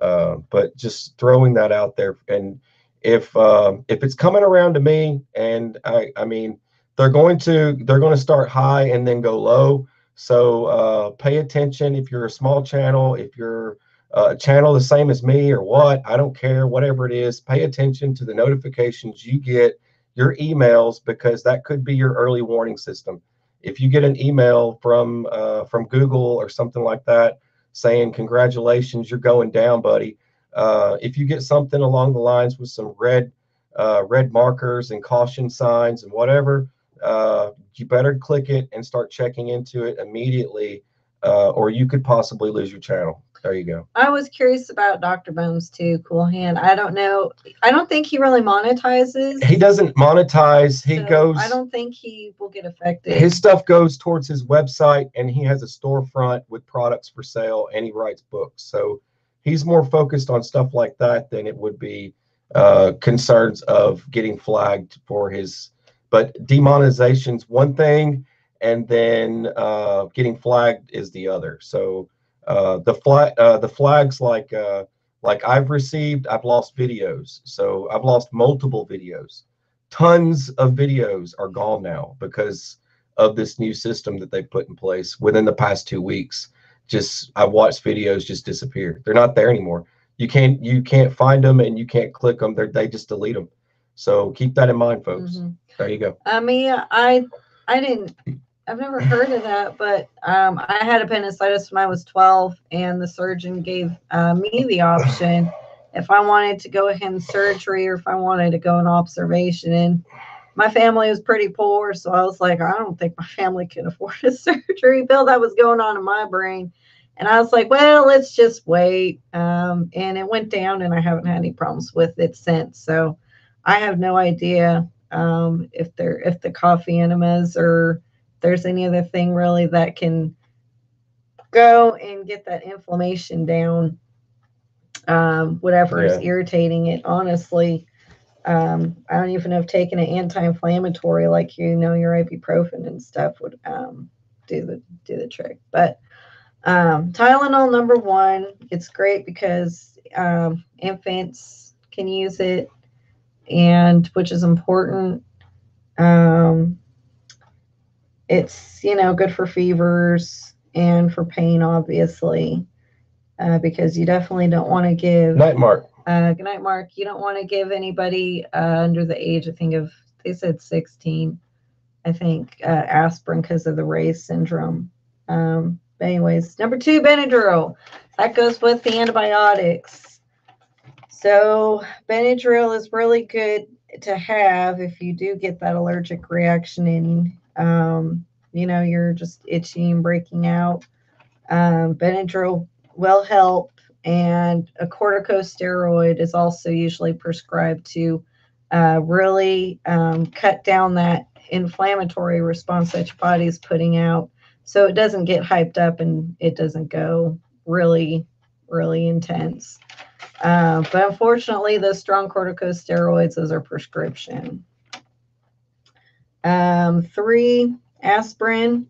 [SPEAKER 2] But just throwing that out there. And if it's coming around to me, and I mean, they're going to start high and then go low. So pay attention. If you're a small channel, if you're a channel the same as me or what, I don't care, whatever it is, pay attention to the notifications you get, your emails, because that could be your early warning system. If you get an email from Google or something like that saying, congratulations, you're going down, buddy. If you get something along the lines with some red markers and caution signs and whatever, you better click it and start checking into it immediately, or you could possibly lose your channel. There you go.
[SPEAKER 1] I was curious about Dr. Bones too. Cool Hand. I don't know. I don't think he really monetizes.
[SPEAKER 2] He doesn't monetize. He goes.
[SPEAKER 1] I don't think he will get affected.
[SPEAKER 2] His stuff goes towards his website, and he has a storefront with products for sale, and he writes books. So he's more focused on stuff like that than it would be concerns of getting flagged for his. But demonetization's one thing, and then getting flagged is the other. So the flags like I've received, I've lost videos. So I've lost multiple videos. Tons of videos are gone now because of this new system that they put in place within the past 2 weeks. Just I've watched videos just disappear. They're not there anymore. You can't find them, and you can't click them. They just delete them. So keep that in mind, folks.
[SPEAKER 1] Mm-hmm.
[SPEAKER 2] There you go.
[SPEAKER 1] I mean, I've never heard of that, but I had appendicitis when I was 12, and the surgeon gave me the option if I wanted to go ahead in surgery or if I wanted to go in observation. And my family was pretty poor, so I was like, I don't think my family can afford a surgery bill. That was going on in my brain. And I was like, well, let's just wait. And it went down, and I haven't had any problems with it since. So I have no idea if the coffee enemas or there's any other thing really that can go and get that inflammation down. Whatever is irritating it. Honestly, I don't even know if taking an anti-inflammatory like your ibuprofen and stuff would do the trick. But Tylenol #1, it's great because infants can use it, and which is important. It's good for fevers and for pain, obviously, because you definitely don't want to give.
[SPEAKER 2] Night, Mark.
[SPEAKER 1] Good night, Mark. You don't want to give anybody under the age, I think they said 16, I think, aspirin because of the Ray's syndrome. But anyways, #2, Benadryl. That goes with the antibiotics. So Benadryl is really good to have if you do get that allergic reaction and you're just itchy and breaking out. Benadryl will help, and a corticosteroid is also usually prescribed to really cut down that inflammatory response that your body is putting out, so it doesn't get hyped up and it doesn't go really, really intense. But unfortunately, those strong corticosteroids, those are prescription. 3, aspirin.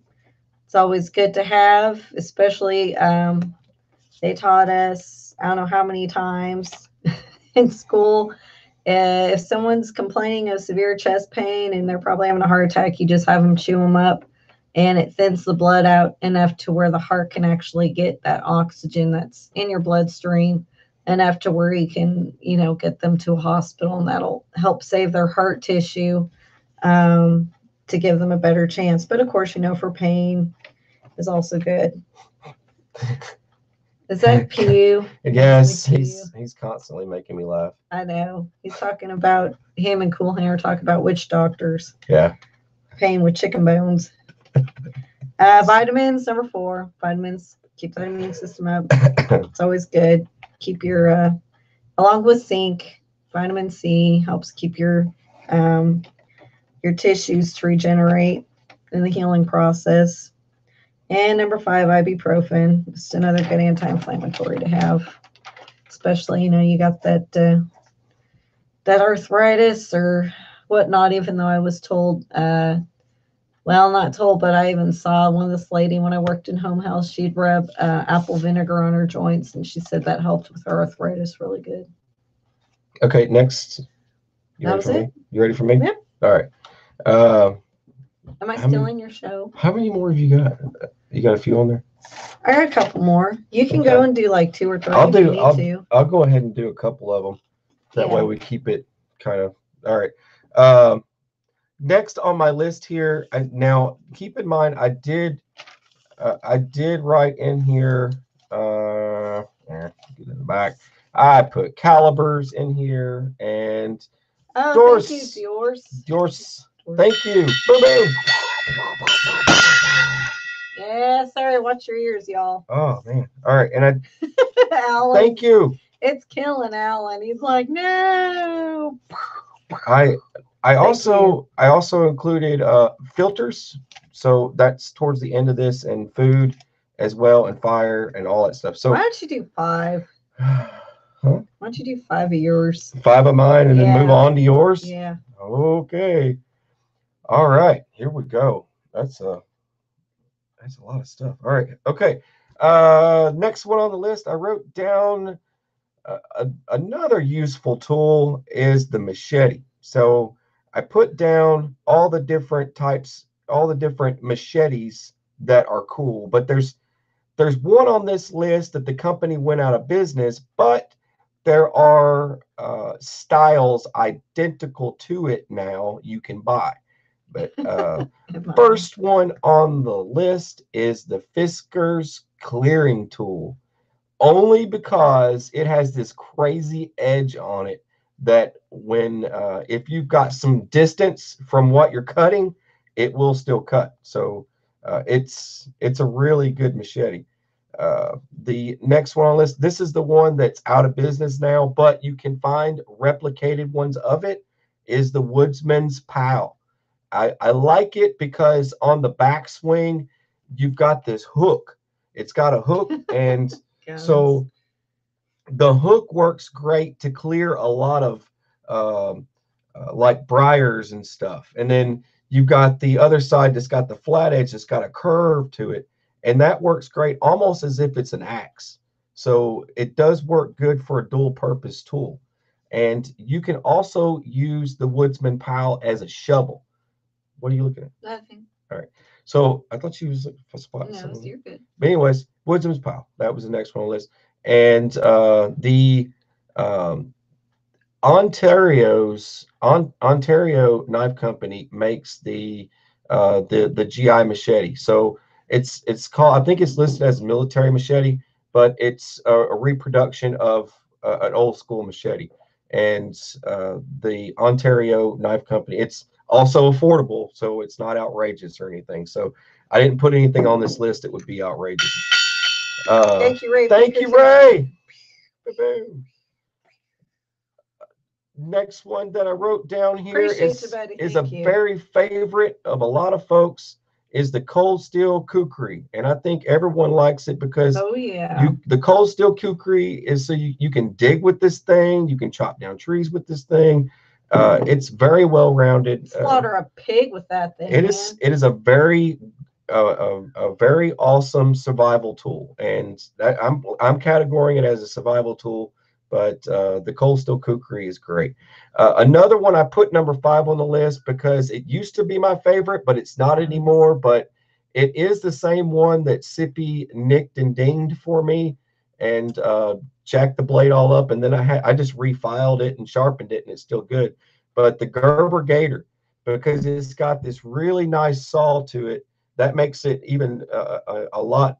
[SPEAKER 1] It's always good to have, especially they taught us, I don't know how many times in school, if someone's complaining of severe chest pain and they're probably having a heart attack, you just have them chew them up, and it thins the blood out enough to where the heart can actually get that oxygen that's in your bloodstream enough to where you can, get them to a hospital, and that'll help save their heart tissue to give them a better chance. But of course, for pain is also good. Is that Pew?
[SPEAKER 2] Yes, he's constantly making me laugh.
[SPEAKER 1] I know. He's talking about him and Cool Hair talk about witch doctors.
[SPEAKER 2] Yeah.
[SPEAKER 1] Pain with chicken bones. Vitamins, #4. Vitamins keep the immune system up. It's always good. Keep your along with zinc, vitamin C helps keep your tissues to regenerate in the healing process. And #5, ibuprofen, just another good anti-inflammatory to have, especially you got that arthritis or whatnot. Even though I was told, well, not told, but I even saw this lady when I worked in home health. She'd rub apple vinegar on her joints, and she said that helped with her arthritis really good.
[SPEAKER 2] Okay, next. You ready for me? You ready for me?
[SPEAKER 1] Yep.
[SPEAKER 2] All right.
[SPEAKER 1] Am I stealing your show?
[SPEAKER 2] How many more have you got? You got a few on there?
[SPEAKER 1] I got a couple more. You can go and do like 2 or 3.
[SPEAKER 2] I'll go ahead and do a couple of them. That way we keep it kind of all right. Next on my list here. Now keep in mind, I did write in here. Get in the back. I put calibers in here and.
[SPEAKER 1] Thank you, yours.
[SPEAKER 2] Thank you. Boom, boom.
[SPEAKER 1] Yeah, sorry. Watch your ears, y'all.
[SPEAKER 2] Oh man. All right, and
[SPEAKER 1] Alan,
[SPEAKER 2] thank you.
[SPEAKER 1] it's killing Alan. He's like, no.
[SPEAKER 2] I also included filters, so that's towards the end of this, and food as well, and fire and all that stuff. So
[SPEAKER 1] why don't you do 5?
[SPEAKER 2] huh?
[SPEAKER 1] Why don't you do 5 of yours?
[SPEAKER 2] 5 of mine, and then move on to yours.
[SPEAKER 1] Yeah.
[SPEAKER 2] Okay. All right. Here we go. That's a lot of stuff. All right. Okay. Next one on the list, I wrote down another useful tool is the machete. So I put down all the different types, all the different machetes that are cool, but there's one on this list that the company went out of business, but there are styles identical to it now you can buy. But first one on the list is the Fiskars clearing tool, only because it has this crazy edge on it that when if you've got some distance from what you're cutting, it will still cut. So it's a really good machete. The next one on the list, this is the one that's out of business now, but you can find replicated ones of it, is the Woodsman's Pal. I like it because on the backswing, you've got this hook. It's got a hook, and so the hook works great to clear a lot of like briars and stuff. And then you've got the other side that's got the flat edge that's got a curve to it. And that works great, almost as if it's an axe. So it does work good for a dual purpose tool. And you can also use the Woodsman Pile as a shovel. What are you looking at?
[SPEAKER 1] Nothing.
[SPEAKER 2] All right. So I thought you was looking for spot.
[SPEAKER 1] No, you're good.
[SPEAKER 2] But anyways, Woodsman's Pile. That was the next one on the list. And the Ontario Knife Company makes the GI machete. So it's called, I think it's listed as military machete, but it's a reproduction of an old school machete. And the Ontario Knife Company, it's also affordable, so it's not outrageous or anything. So I didn't put anything on this list that would be outrageous.
[SPEAKER 1] Thank you, Ray.
[SPEAKER 2] Thank you, Ray. Next one that I wrote down here is a very favorite of a lot of folks, is the cold steel kukri. And I think everyone likes it because the cold steel kukri is so you can dig with this thing, you can chop down trees with this thing. It's very well rounded.
[SPEAKER 1] Slaughter a pig with that thing.
[SPEAKER 2] It is a very awesome survival tool, and I'm categorizing it as a survival tool. But the cold steel kukri is great. Another one I put number 5 on the list because it used to be my favorite, but it's not anymore. But it is the same one that Sippy nicked and dinged for me, and jacked the blade all up, and then I just refiled it and sharpened it, and it's still good. But the Gerber Gator, because it's got this really nice saw to it, that makes it even a lot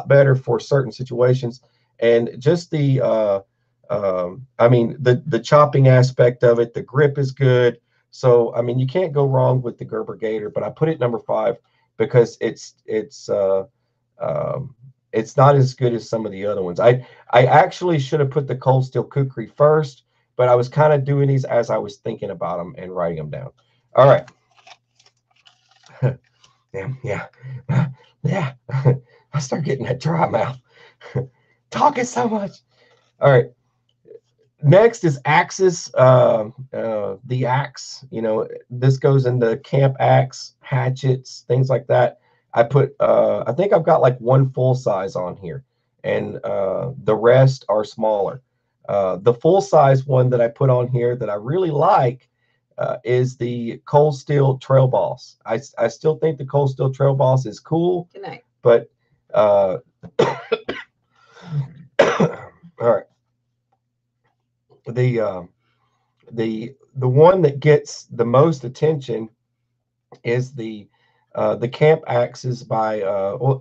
[SPEAKER 2] better for certain situations. And just the I mean, the chopping aspect of it, the grip is good. So I mean, you can't go wrong with the Gerber Gator. But I put it number 5 because it's not as good as some of the other ones. I actually should have put the cold steel kukri first, but I was kind of doing these as I was thinking about them and writing them down. All right. Yeah. I start getting that dry mouth. Talking so much. All right. Next is axes. The axe. This goes into camp axe, hatchets, things like that. I think I've got like one full size on here, and the rest are smaller. The full size one that I put on here that I really like is the Cold Steel Trail Boss. I still think the Cold Steel Trail Boss is cool.
[SPEAKER 1] Good night.
[SPEAKER 2] But all right, the one that gets the most attention is the camp axes by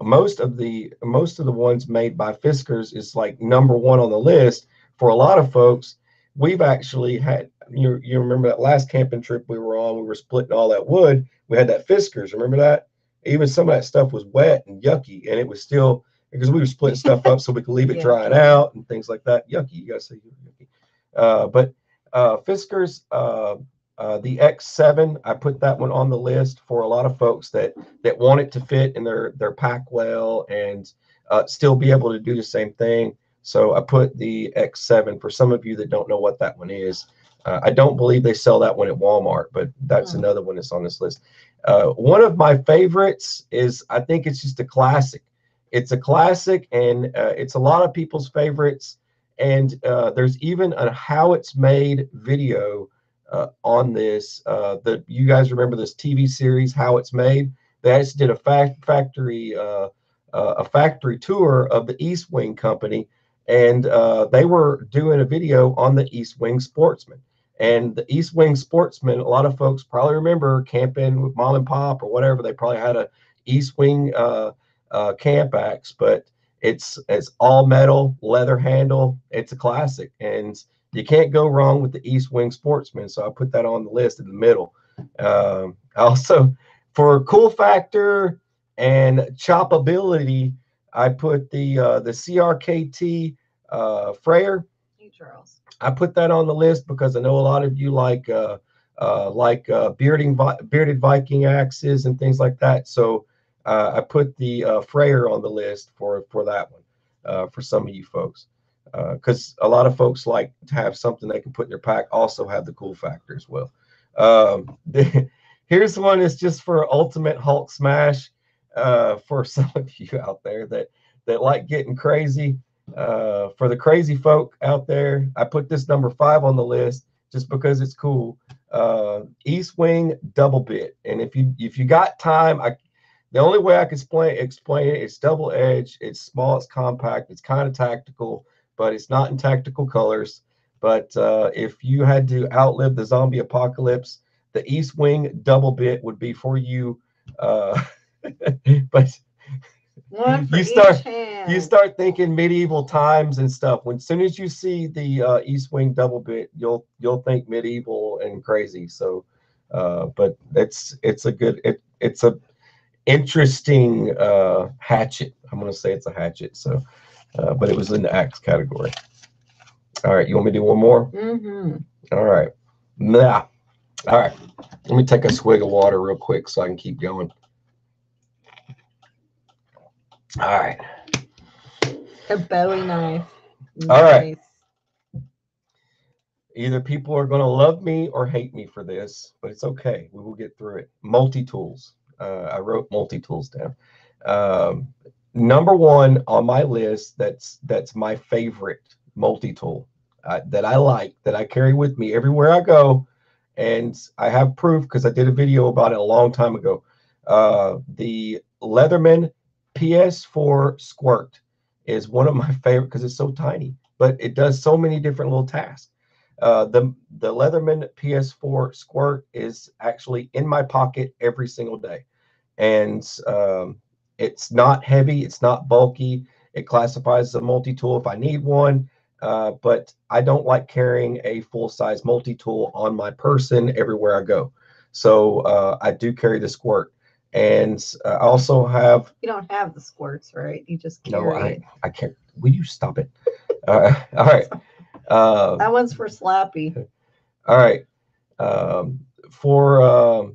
[SPEAKER 2] most of the ones made by Fiskars is like number 1 on the list for a lot of folks. We've actually had, you remember that last camping trip we were on, we were splitting all that wood, we had that Fiskars, remember that? Even some of that stuff was wet and yucky, and it was still because we were splitting stuff up so we could leave it drying out and things like that. Yucky, you gotta say yucky. But Fisker's the X7, I put that one on the list for a lot of folks that want it to fit in their pack well and still be able to do the same thing. So I put the X7 for some of you that don't know what that one is. I don't believe they sell that one at Walmart, but that's another one that's on this list. One of my favorites is, I think it's just a classic. It's a classic, and it's a lot of people's favorites. And there's even a how it's made video on this. You guys remember this TV series, How It's Made? They actually did a factory tour of the East Wing Company, and they were doing a video on the East Wing Sportsman. And the East Wing Sportsman, a lot of folks probably remember camping with mom and pop or whatever. They probably had a East Wing camp axe, but it's all metal, leather handle. It's a classic, and you can't go wrong with the East Wing Sportsman. So I put that on the list in the middle. Also, for cool factor and choppability, I put the CRKT Freyer.
[SPEAKER 1] Hey, Charles.
[SPEAKER 2] I put that on the list because I know a lot of you like bearded Viking axes and things like that. So I put the Freyer on the list for that one for some of you folks, because a lot of folks like to have something they can put in their pack, also have the cool factor as well. Here's one that's just for ultimate Hulk smash for some of you out there that like getting crazy. For the crazy folk out there, I put this number 5 on the list just because it's cool. East Wing double bit, and if you got time, the only way I can explain it, it's double edged, it's small, it's compact, it's kind of tactical, but it's not in tactical colors. But if you had to outlive the zombie apocalypse, the East Wing double bit would be for you. But
[SPEAKER 1] one for
[SPEAKER 2] you start thinking medieval times and stuff. As soon as you see the East Wing double bit, you'll think medieval and crazy. So, but it's a interesting hatchet. I'm gonna say it's a hatchet. So, but it was in the axe category. All right, you want me to do one more?
[SPEAKER 1] Mm-hmm.
[SPEAKER 2] All right. Nah. All right. Let me take a swig of water real quick so I can keep going. All right.
[SPEAKER 1] A Bowie knife.
[SPEAKER 2] All right. Either people are going to love me or hate me for this, but it's okay. We will get through it. Multi-tools. I wrote multi-tools down. Number 1 on my list, that's my favorite multi-tool that I like, that I carry with me everywhere I go. And I have proof because I did a video about it a long time ago. The Leatherman PS4 Squirt is one of my favorite because it's so tiny, but it does so many different little tasks. The Leatherman PS4 Squirt is actually in my pocket every single day, and it's not heavy, it's not bulky. It classifies as a multi-tool if I need one, but I don't like carrying a full-size multi-tool on my person everywhere I go. So I do carry the Squirt. And I also have.
[SPEAKER 1] You don't have the squirts, right? You just carry it.
[SPEAKER 2] I can't. Will you stop it? All right.
[SPEAKER 1] That one's for Slappy.
[SPEAKER 2] All right. For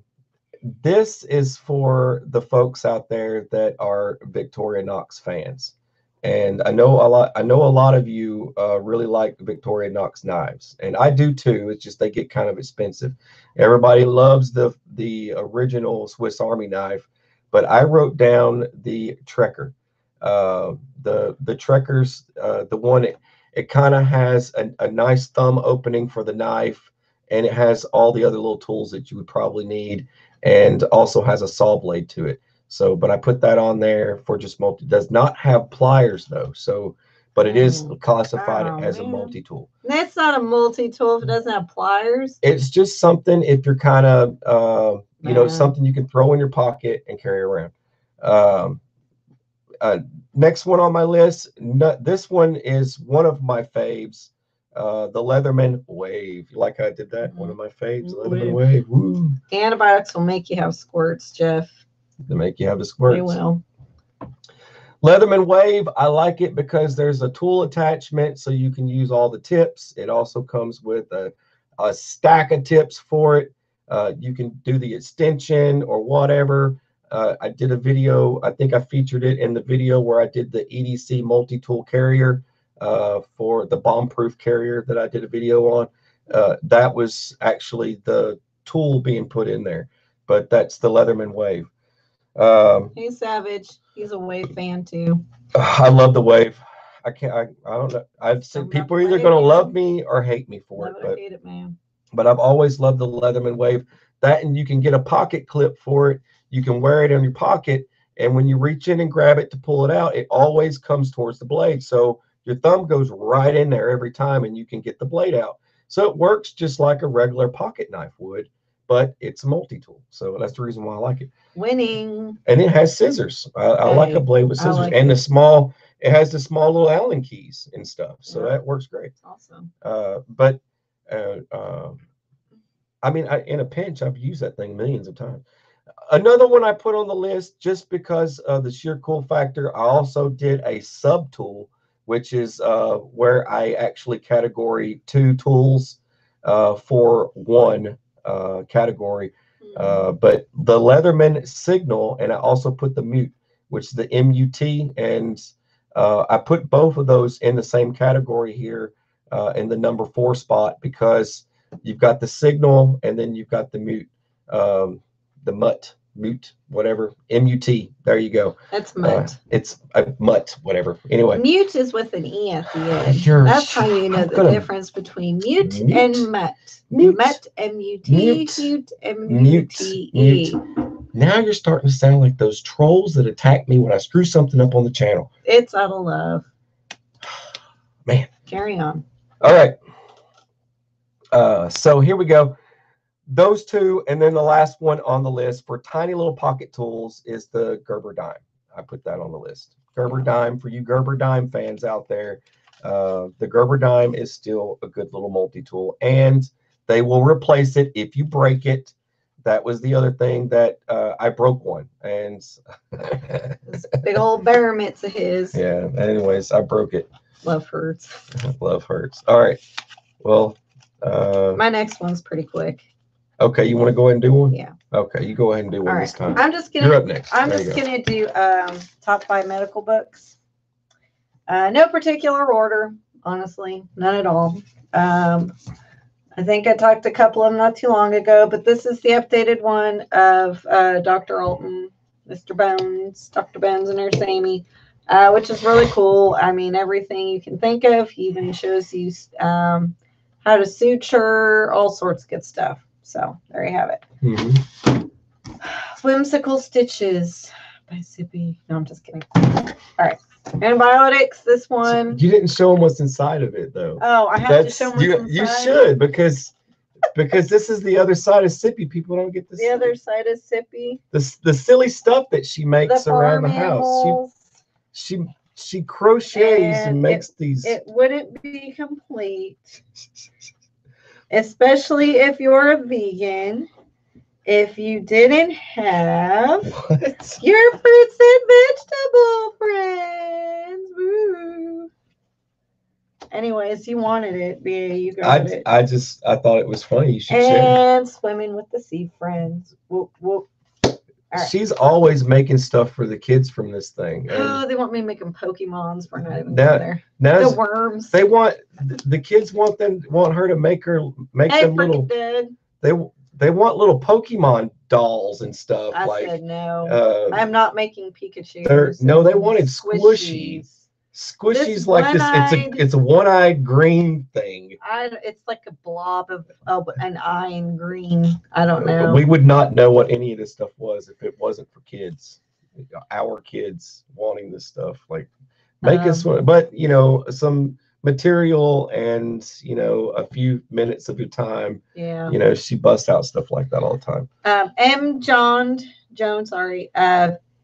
[SPEAKER 2] this is for the folks out there that are Victorinox fans, and I know a lot of you really like the Victorinox knives, and I do too. It's just they get kind of expensive. Everybody loves the original Swiss Army knife, but I wrote down the Trekker. The Trekker's the one. It kind of has a nice thumb opening for the knife, and it has all the other little tools that you would probably need, and also has a saw blade to it. So, but I put that on there for just multi. Does not have pliers though. So, but it is classified as a multi-tool.
[SPEAKER 1] That's not a multi-tool if it doesn't have pliers.
[SPEAKER 2] It's just something if you're kind of, something you can throw in your pocket and carry around. Next one on my list. This one is one of my faves. The Leatherman Wave. You like how I did that? One of my faves. Leatherman Wave. Woo.
[SPEAKER 1] Antibiotics will make you have squirts, Jeff.
[SPEAKER 2] to make you have the squirts.
[SPEAKER 1] They will.
[SPEAKER 2] Leatherman Wave, I like it because there's a tool attachment so you can use all the tips. It also comes with a stack of tips for it. You can do the extension or whatever. I did a video, I think I featured it in the video where I did the EDC multi-tool carrier for the bomb-proof carrier that I did a video on. That was actually the tool being put in there, but that's the Leatherman Wave.
[SPEAKER 1] Hey, Savage. He's a Wave fan too.
[SPEAKER 2] I love the Wave. I don't know. I've seen people are either going to love me or hate me for it.
[SPEAKER 1] But hate it, man.
[SPEAKER 2] But I've always loved the Leatherman Wave. That, and you can get a pocket clip for it. You can wear it in your pocket, and when you reach in and grab it to pull it out, it always comes towards the blade. So your thumb goes right in there every time, and you can get the blade out. So it works just like a regular pocket knife would, but it's a multi-tool. So that's the reason why I like it.
[SPEAKER 1] Winning.
[SPEAKER 2] And it has scissors. I like a blade with scissors, and it has the small little Allen keys and stuff. So that works great.
[SPEAKER 1] Awesome.
[SPEAKER 2] I mean, in a pinch, I've used that thing millions of times. Another one I put on the list just because of the sheer cool factor. I also did a sub tool, which is where I actually category 2 tools for one category. But the Leatherman Signal, and I also put the Mute, which is the MUT, and I put both of those in the same category here in the number 4 spot because you've got the Signal and then you've got the Mute, Mute, whatever, MUT. There you go.
[SPEAKER 1] That's Mutt.
[SPEAKER 2] It's a Mutt, whatever. Anyway,
[SPEAKER 1] Mute is with an E at the end. That's how you know the difference between mute and Mutt. Mutt, M-U-T, Mute, M-U-T-E.
[SPEAKER 2] Now you're starting to sound like those trolls that attack me when I screw something up on the channel.
[SPEAKER 1] It's out of love.
[SPEAKER 2] Man.
[SPEAKER 1] Carry on.
[SPEAKER 2] All right. So here we go. Those two, and then the last one on the list for tiny little pocket tools is the Gerber dime. I put that on the list. Gerber dime, for you Gerber dime fans out there, the Gerber dime is still a good little multi-tool, and they will replace it if you break it. That was the other thing that I broke one, and
[SPEAKER 1] this big old bear mitts of his.
[SPEAKER 2] Yeah. Anyways, I broke it.
[SPEAKER 1] Love hurts.
[SPEAKER 2] Love hurts. All right. Well,
[SPEAKER 1] my next one's pretty quick.
[SPEAKER 2] Okay, you want to go ahead and do one?
[SPEAKER 1] Yeah.
[SPEAKER 2] Okay, you go ahead and do one this time.
[SPEAKER 1] You're
[SPEAKER 2] up next.
[SPEAKER 1] I'm just gonna do top 5 medical books. No particular order, honestly, none at all. I think I talked a couple of them not too long ago, but this is the updated one of Dr. Alton, Mr. Bones, Dr. Bones, and Nurse Amy, which is really cool. I mean, everything you can think of. He even shows you how to suture, all sorts of good stuff. So there you have it. Whimsical Stitches by Sippy. No, I'm just kidding. All right. Antibiotics, this one.
[SPEAKER 2] You didn't show them what's inside of it, though.
[SPEAKER 1] Oh, I have to show them what's inside?
[SPEAKER 2] You should, because this is the other side of Sippy. People don't get this.
[SPEAKER 1] The other side of Sippy.
[SPEAKER 2] The silly stuff that she makes around the house. She crochets and makes these.
[SPEAKER 1] It wouldn't be complete. Especially if you're a vegan, if you didn't have your fruits and vegetable friends. Woo. Anyways, you wanted it. Yeah, you got it.
[SPEAKER 2] I thought it was funny. You should share.
[SPEAKER 1] And Swimming with the Sea Friends. Whoop, whoop.
[SPEAKER 2] Right. She's always making stuff for the kids from this thing.
[SPEAKER 1] Oh, they want me making Pokemons. We're not even there.
[SPEAKER 2] Now
[SPEAKER 1] the worms.
[SPEAKER 2] They want the kids want her to make them little.
[SPEAKER 1] Dead.
[SPEAKER 2] They want little Pokemon dolls and stuff.
[SPEAKER 1] I said no. I'm not making Pikachu.
[SPEAKER 2] No, they wanted squishies. Squishies like this. It's a one-eyed green thing.
[SPEAKER 1] It's like a blob of an eye in green. I don't know.
[SPEAKER 2] We would not know what any of this stuff was if it wasn't for kids. Our kids wanting this stuff, like make us one. But some material and a few minutes of your time.
[SPEAKER 1] Yeah.
[SPEAKER 2] She busts out stuff like that all the time.
[SPEAKER 1] Jones. Sorry.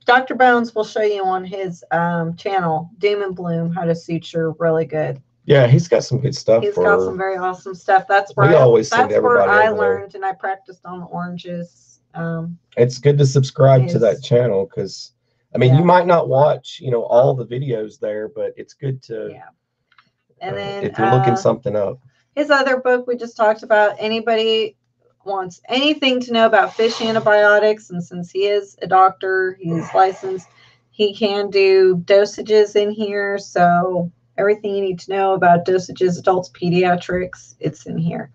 [SPEAKER 1] Dr. Bones will show you on his channel, Doom and Bloom, how to suture really good.
[SPEAKER 2] Yeah, he's got some good stuff.
[SPEAKER 1] He's got some very awesome stuff. That's where I learned and I practiced on the oranges.
[SPEAKER 2] It's good to subscribe to that channel because, I mean, you might not watch, all the videos there, but it's good to.
[SPEAKER 1] Yeah. And then
[SPEAKER 2] if you're looking something up.
[SPEAKER 1] His other book we just talked about. Anybody wants anything to know about fish antibiotics, and since he is a doctor, he's licensed, he can do dosages in here. So everything you need to know about dosages, adults, pediatrics, it's in here.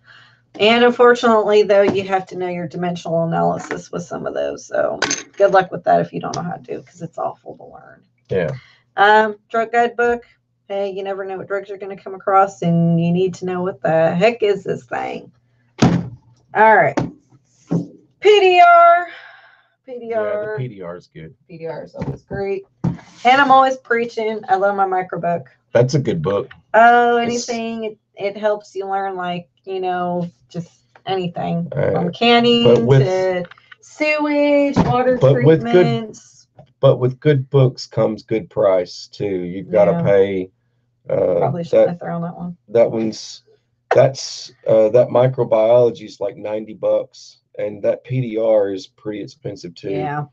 [SPEAKER 1] And unfortunately, though, you have to know your dimensional analysis with some of those. So good luck with that if you don't know how to do it, because it's awful to learn.
[SPEAKER 2] Yeah.
[SPEAKER 1] Drug guidebook. Hey, you never know what drugs you're going to come across, and you need to know what the heck is this thing. All right. PDR.
[SPEAKER 2] Yeah, the PDR is good.
[SPEAKER 1] PDR is always great. And I'm always preaching. I love my microbook.
[SPEAKER 2] That's a good book.
[SPEAKER 1] Oh, anything. It helps you learn, like, just anything. From canning to sewage, water treatments.
[SPEAKER 2] But with good books comes good price, too. You've got to pay.
[SPEAKER 1] Probably shouldn't have thrown that one.
[SPEAKER 2] That's that microbiology is like $90, and that PDR is pretty expensive too.
[SPEAKER 1] Yeah.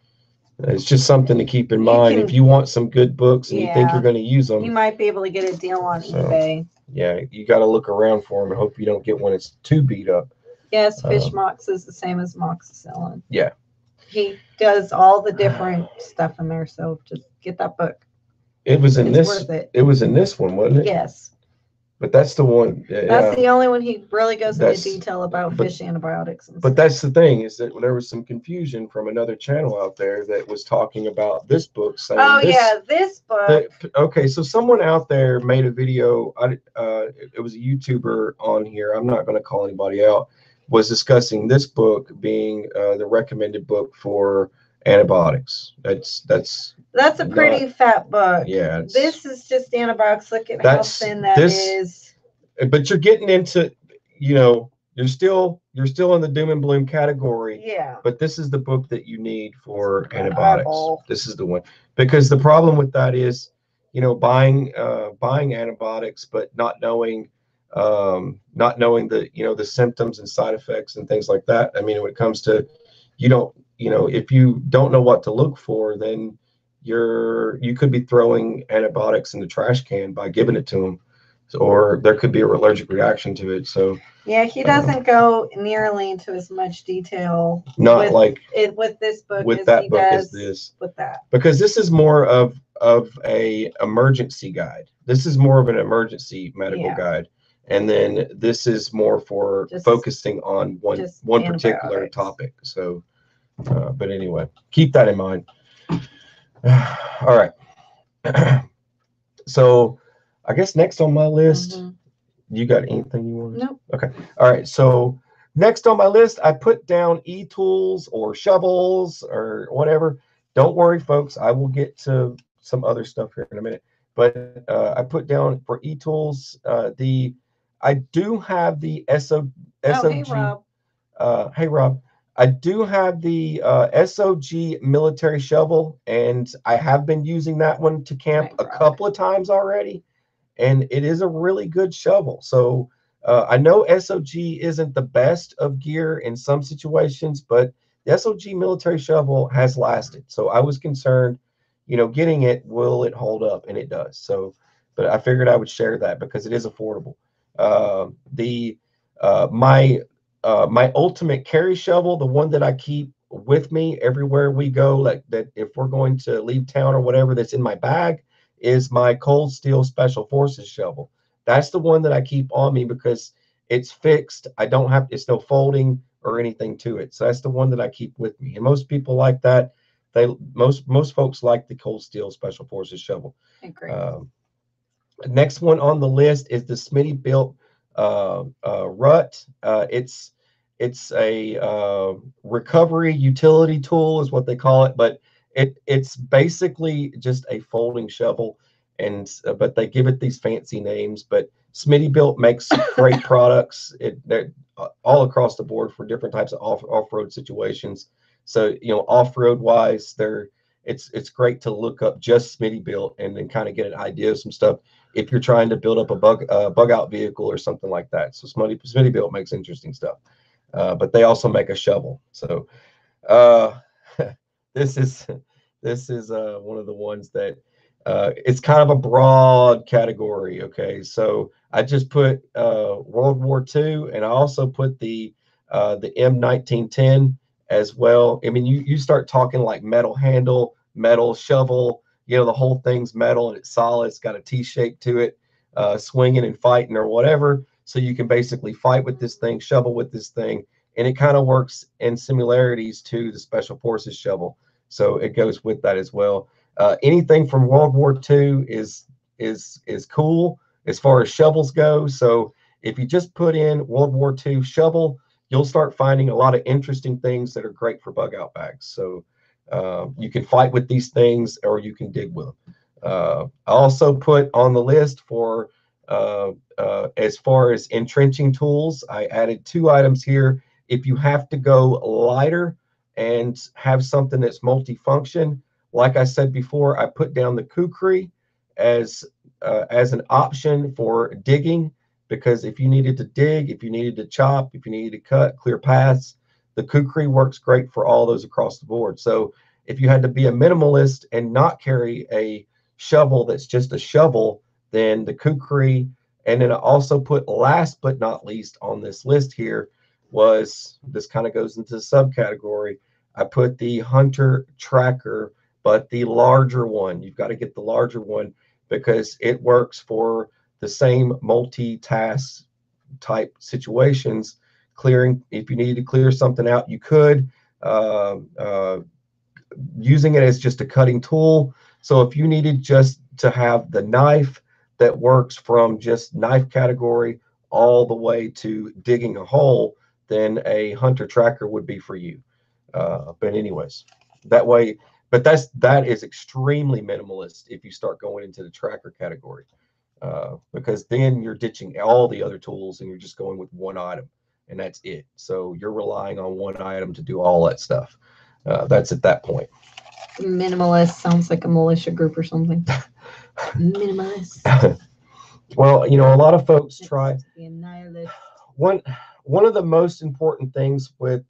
[SPEAKER 2] It's just something to keep in mind. If you want some good books and you think you're going to use them,
[SPEAKER 1] you might be able to get a deal on eBay.
[SPEAKER 2] Yeah, you got to look around for them and hope you don't get one that's too beat up.
[SPEAKER 1] Yes, Fish Mox is the same as moxicillin.
[SPEAKER 2] Yeah.
[SPEAKER 1] He does all the different stuff in there, so just get that book.
[SPEAKER 2] It was in this. It was in this one, wasn't it?
[SPEAKER 1] Yes.
[SPEAKER 2] But that's the one.
[SPEAKER 1] That's the only one he really goes into detail about fish antibiotics.
[SPEAKER 2] But that's the thing, is that there was some confusion from another channel out there that was talking about this book. Saying,
[SPEAKER 1] this book.
[SPEAKER 2] Okay, so someone out there made a video. It was a YouTuber on here. I'm not going to call anybody out. Was discussing this book being the recommended book for antibiotics. That's
[SPEAKER 1] a pretty fat book.
[SPEAKER 2] Yeah.
[SPEAKER 1] This is just antibiotics. Look at how thin that is.
[SPEAKER 2] But you're getting into, you're still in the doom and gloom category.
[SPEAKER 1] Yeah.
[SPEAKER 2] But this is the book that you need for antibiotics. This is the one. Because the problem with that is, buying antibiotics, but not knowing the, the symptoms and side effects and things like that. I mean, when it comes to, if you don't know what to look for, then you could be throwing antibiotics in the trash can by giving it to them, or there could be an allergic reaction to it. So
[SPEAKER 1] yeah, he doesn't go nearly into as much detail. With this book,
[SPEAKER 2] with that book as this.
[SPEAKER 1] With that,
[SPEAKER 2] because this is more of a emergency guide. This is more of an emergency medical guide, and then this is more for focusing on one particular topic. So, but anyway, keep that in mind. All right. So I guess next on my list, you got anything you want?
[SPEAKER 1] Nope.
[SPEAKER 2] Okay. All right. So next on my list, I put down e-tools or shovels or whatever. Don't worry, folks. I will get to some other stuff here in a minute. But I put down for e-tools, I do have the SOG.
[SPEAKER 1] Hey, Rob.
[SPEAKER 2] Hey, Rob. I do have the SOG military shovel, and I have been using that one to camp a couple of times already, and it is a really good shovel. So I know SOG isn't the best of gear in some situations, but the SOG military shovel has lasted. So I was concerned, getting it, will it hold up? And it does. So, but I figured I would share that because it is affordable. My ultimate carry shovel, the one that I keep with me everywhere we go, like that if we're going to leave town or whatever, that's in my bag, is my Cold Steel Special Forces shovel. That's the one that I keep on me because it's fixed. It's no folding or anything to it. So that's the one that I keep with me. And most people like that. Most folks like the Cold Steel Special Forces shovel.
[SPEAKER 1] I agree.
[SPEAKER 2] Next one on the list is the Smittybilt Rut. It's a recovery utility tool is what they call it, but it's basically just a folding shovel, and but they give it these fancy names. But Smittybilt makes great products. They're all across the board for different types of off-road situations. So off-road wise, it's great to look up just Smittybilt and then kind of get an idea of some stuff if you're trying to build up a bug out vehicle or something like that. So Smittybilt makes interesting stuff. But they also make a shovel. So Uh, this is one of the ones that it's kind of a broad category. Okay, so I just put World War II, and I also put the M1910 as well. I mean, you start talking like metal handle, metal shovel. You know, the whole thing's metal and it's solid. It's got a T shape to it, swinging and fighting or whatever. So you can basically fight with this thing, shovel with this thing, and it kind of works in similarities to the Special Forces shovel. So it goes with that as well. Anything from World War II is cool as far as shovels go. So if you just put in World War II shovel, you'll start finding a lot of interesting things that are great for bug out bags. So you can fight with these things or you can dig with them. I also put on the list for as far as entrenching tools, I added 2 items here. If you have to go lighter and have something that's multifunction, like I said before, I put down the kukri as an option for digging, because if you needed to dig, if you needed to chop, if you needed to cut, clear paths, the kukri works great for all those across the board. So if you had to be a minimalist and not carry a shovel that's just a shovel, then the kukri. And then I also put, last but not least on this list here, was, this kind of goes into the subcategory, I put the hunter tracker, but the larger one. You've got to get the larger one because it works for the same multitask type situations. Clearing, if you needed to clear something out, you could. Using it as just a cutting tool. So if you needed just to have the knife that works from just knife category all the way to digging a hole, then a hunter tracker would be for you. But anyways, that way, but that is extremely minimalist if you start going into the tracker category, because then you're ditching all the other tools and you're just going with one item, and that's it. So you're relying on one item to do all that stuff. That's at that point.
[SPEAKER 1] Minimalist sounds like a militia group or something. Minimalist.
[SPEAKER 2] Well, you know, a lot of folks try.
[SPEAKER 1] The nihilist.
[SPEAKER 2] One of the most important things with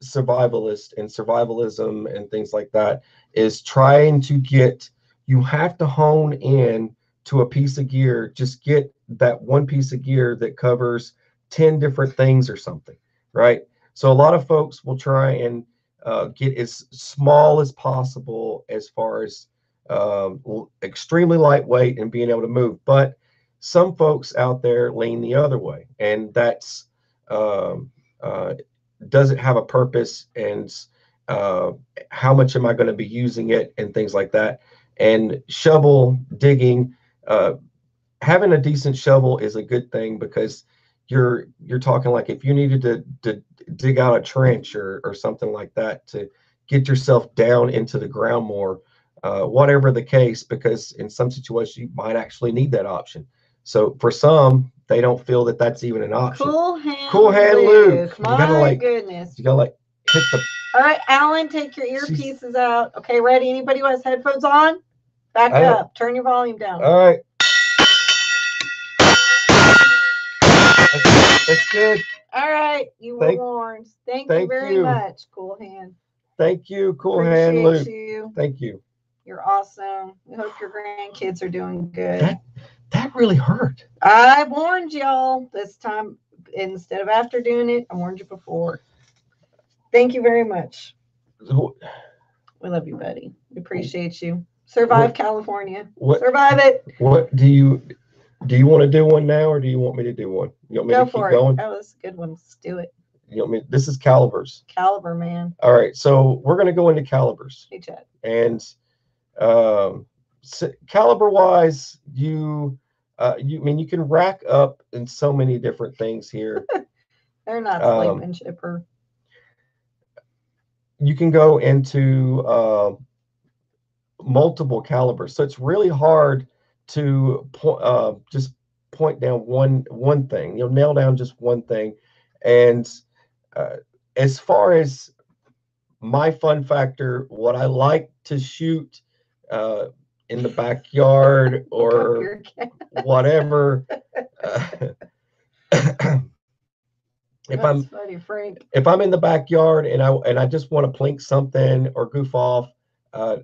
[SPEAKER 2] survivalist and survivalism and things like that is trying to get, you have to hone in to a piece of gear. Just get that one piece of gear that covers 10 different things or something, right? So a lot of folks will try and get as small as possible as far as extremely lightweight and being able to move. But some folks out there lean the other way, and that's does it have a purpose, and how much am I going to be using it, and things like that. And shovel digging, having a decent shovel is a good thing, because you're talking like if you needed to dig out a trench or something like that to get yourself down into the ground more, whatever the case, because in some situations you might actually need that option. So for some, they don't feel that that's even an option.
[SPEAKER 1] Cool hand Luke.
[SPEAKER 2] You gotta like,
[SPEAKER 1] goodness.
[SPEAKER 2] You gotta like hit the.
[SPEAKER 1] All right, Alan, take your earpieces out. Okay, ready? Anybody who has headphones on? Back up. Turn your volume down.
[SPEAKER 2] All right. That's good.
[SPEAKER 1] All right, you were warned. Thank you very much, Cool Hand.
[SPEAKER 2] Thank you, Cool Hand Luke.
[SPEAKER 1] You.
[SPEAKER 2] Thank you.
[SPEAKER 1] You're awesome. We hope your grandkids are doing good.
[SPEAKER 2] That really hurt.
[SPEAKER 1] I warned y'all this time. Instead of after doing it, I warned you before. Thank you very much. We love you, buddy. We appreciate you. Survive California. Survive it.
[SPEAKER 2] What do you want to do one now, or do you want me to do one? You want me to keep going?
[SPEAKER 1] That was a good one. Let's do it.
[SPEAKER 2] You want me? This is calibers.
[SPEAKER 1] Caliber, man.
[SPEAKER 2] All right, so we're going to go into calibers.
[SPEAKER 1] Hey, Chad.
[SPEAKER 2] And caliber wise, you can rack up in so many different things here.
[SPEAKER 1] They're not slaymanship or.
[SPEAKER 2] You can go into multiple calibers, so it's really hard to just point down one thing. You'll nail down just one thing. And as far as my fun factor, what I like to shoot in the backyard or whatever, if
[SPEAKER 1] That's
[SPEAKER 2] I'm
[SPEAKER 1] funny, Frank.
[SPEAKER 2] if I'm in the backyard and I just want to plink something or goof off,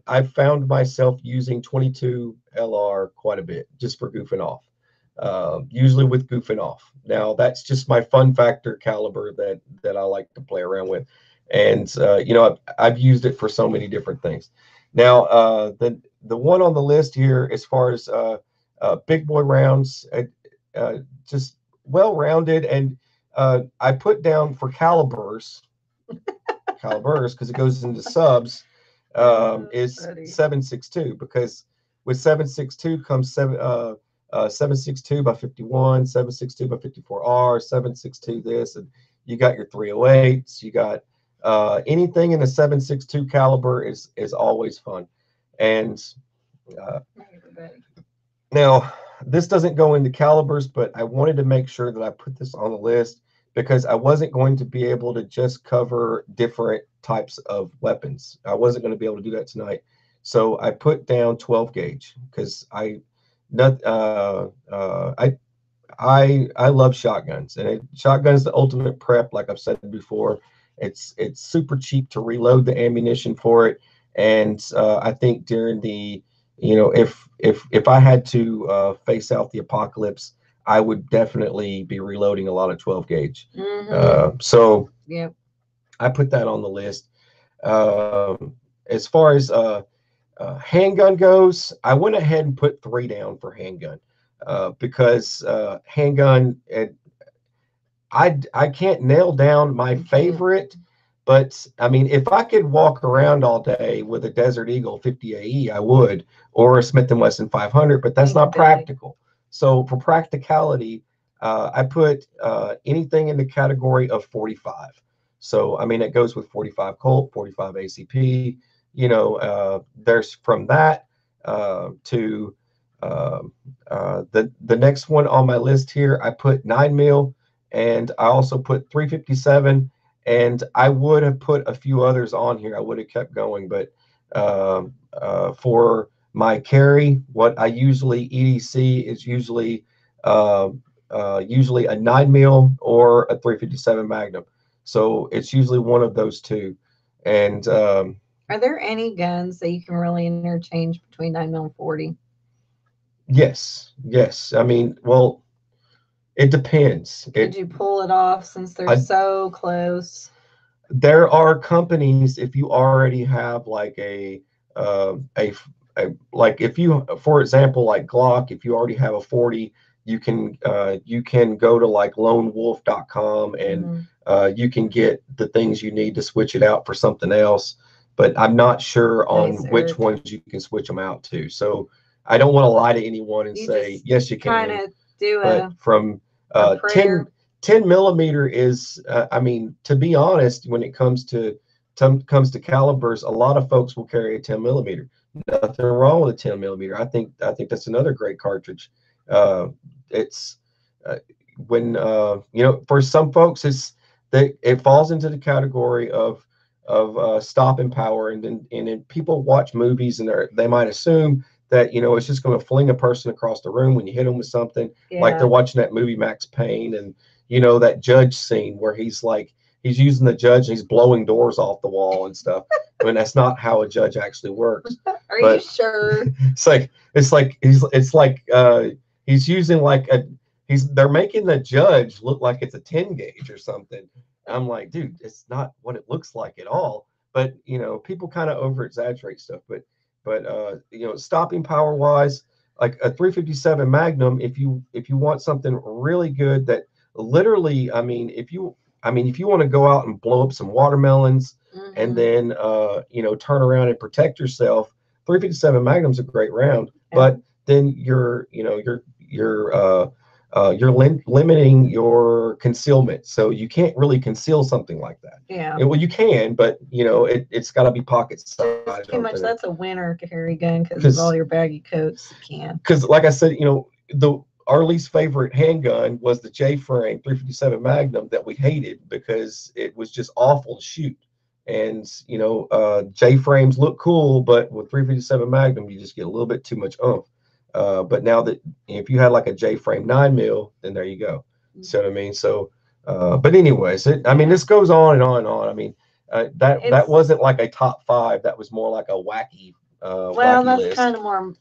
[SPEAKER 2] I've found myself using 22 LR quite a bit just for goofing off. Usually with goofing off. Now that's just my fun factor caliber that I like to play around with, and I've used it for so many different things. Now the one on the list here, as far as big boy rounds, just well rounded, and I put down for calibers because it goes into subs, is
[SPEAKER 1] Funny.
[SPEAKER 2] 7.62, because with 7.62 comes 7.62 by 51, 7.62 by 54R, 7.62 this, and you got your 308s. You got anything in a 7.62 caliber is always fun. And now this doesn't go into calibers, but I wanted to make sure that I put this on the list because I wasn't going to be able to just cover different types of weapons. I wasn't going to be able to do that tonight. So I put down 12 gauge because I love shotguns, and shotgun's the ultimate prep. Like I've said before, it's super cheap to reload the ammunition for it, and I think during the if I had to face out the apocalypse, I would definitely be reloading a lot of 12 gauge. So
[SPEAKER 1] Yep.
[SPEAKER 2] I put that on the list. As far as handgun goes, I went ahead and put 3 down for handgun because handgun, I can't nail down my favorite, but I mean, if I could walk around all day with a Desert Eagle 50 AE, I would, or a Smith & Wesson 500, but that's not practical. So for practicality, I put anything in the category of 45. So I mean, it goes with 45 Colt, 45 ACP. There's from that to the next one on my list here. I put 9mm, and I also put 357, and I would have put a few others on here. I would have kept going, but for my carry, what I usually EDC is usually a 9mm or a 357 Magnum. So it's usually one of those two. And
[SPEAKER 1] are there any guns that you can really interchange between 9mm and 40?
[SPEAKER 2] Yes. I mean, well, it depends.
[SPEAKER 1] Could you pull it off since they're so close?
[SPEAKER 2] There are companies, if you already have like like if you, for example, like Glock, if you already have a 40, you can go to like lonewolf.com and you can get the things you need to switch it out for something else. But I'm not sure on which ones you can switch them out to. So I don't want to lie to anyone and say yes, you can.
[SPEAKER 1] Kind of do
[SPEAKER 2] but from 10 millimeter is I mean, to be honest, when it comes to calibers, a lot of folks will carry a 10 millimeter. Nothing wrong with a 10 millimeter. I think that's another great cartridge. It's when for some folks it falls into the category of stopping power, and then people watch movies and they might assume that it's just going to fling a person across the room when you hit them with something. Like they're watching that movie Max Payne, and that judge scene where he's using the judge and he's blowing doors off the wall and stuff. I mean, that's not how a judge actually works.
[SPEAKER 1] Are you sure?
[SPEAKER 2] It's like he's using they're making the judge look like it's a 10 gauge or something. I'm like, dude, it's not what it looks like at all. But people kind of over exaggerate stuff. But stopping power wise, like a 357 Magnum, if you want something really good that literally, I mean, if you want to go out and blow up some watermelons and then turn around and protect yourself, 357 Magnum's a great round. But then you're limiting your concealment, so you can't really conceal something like that. Well, you can, but it's got to be pocket size.
[SPEAKER 1] Pretty much, that's a winter carry gun because of all your baggy coats. You can.
[SPEAKER 2] Because, like I said, our least favorite handgun was the J-frame 357 Magnum that we hated because it was just awful to shoot. And J-frames look cool, but with 357 Magnum, you just get a little bit too much oomph. But now that if you had like a J-frame 9mm, then there you go. So what I mean, so But anyways, I mean, this goes on and on and on. I mean, that wasn't like a top 5. That was more like a wacky
[SPEAKER 1] well,
[SPEAKER 2] wacky
[SPEAKER 1] that's
[SPEAKER 2] list.
[SPEAKER 1] kind of more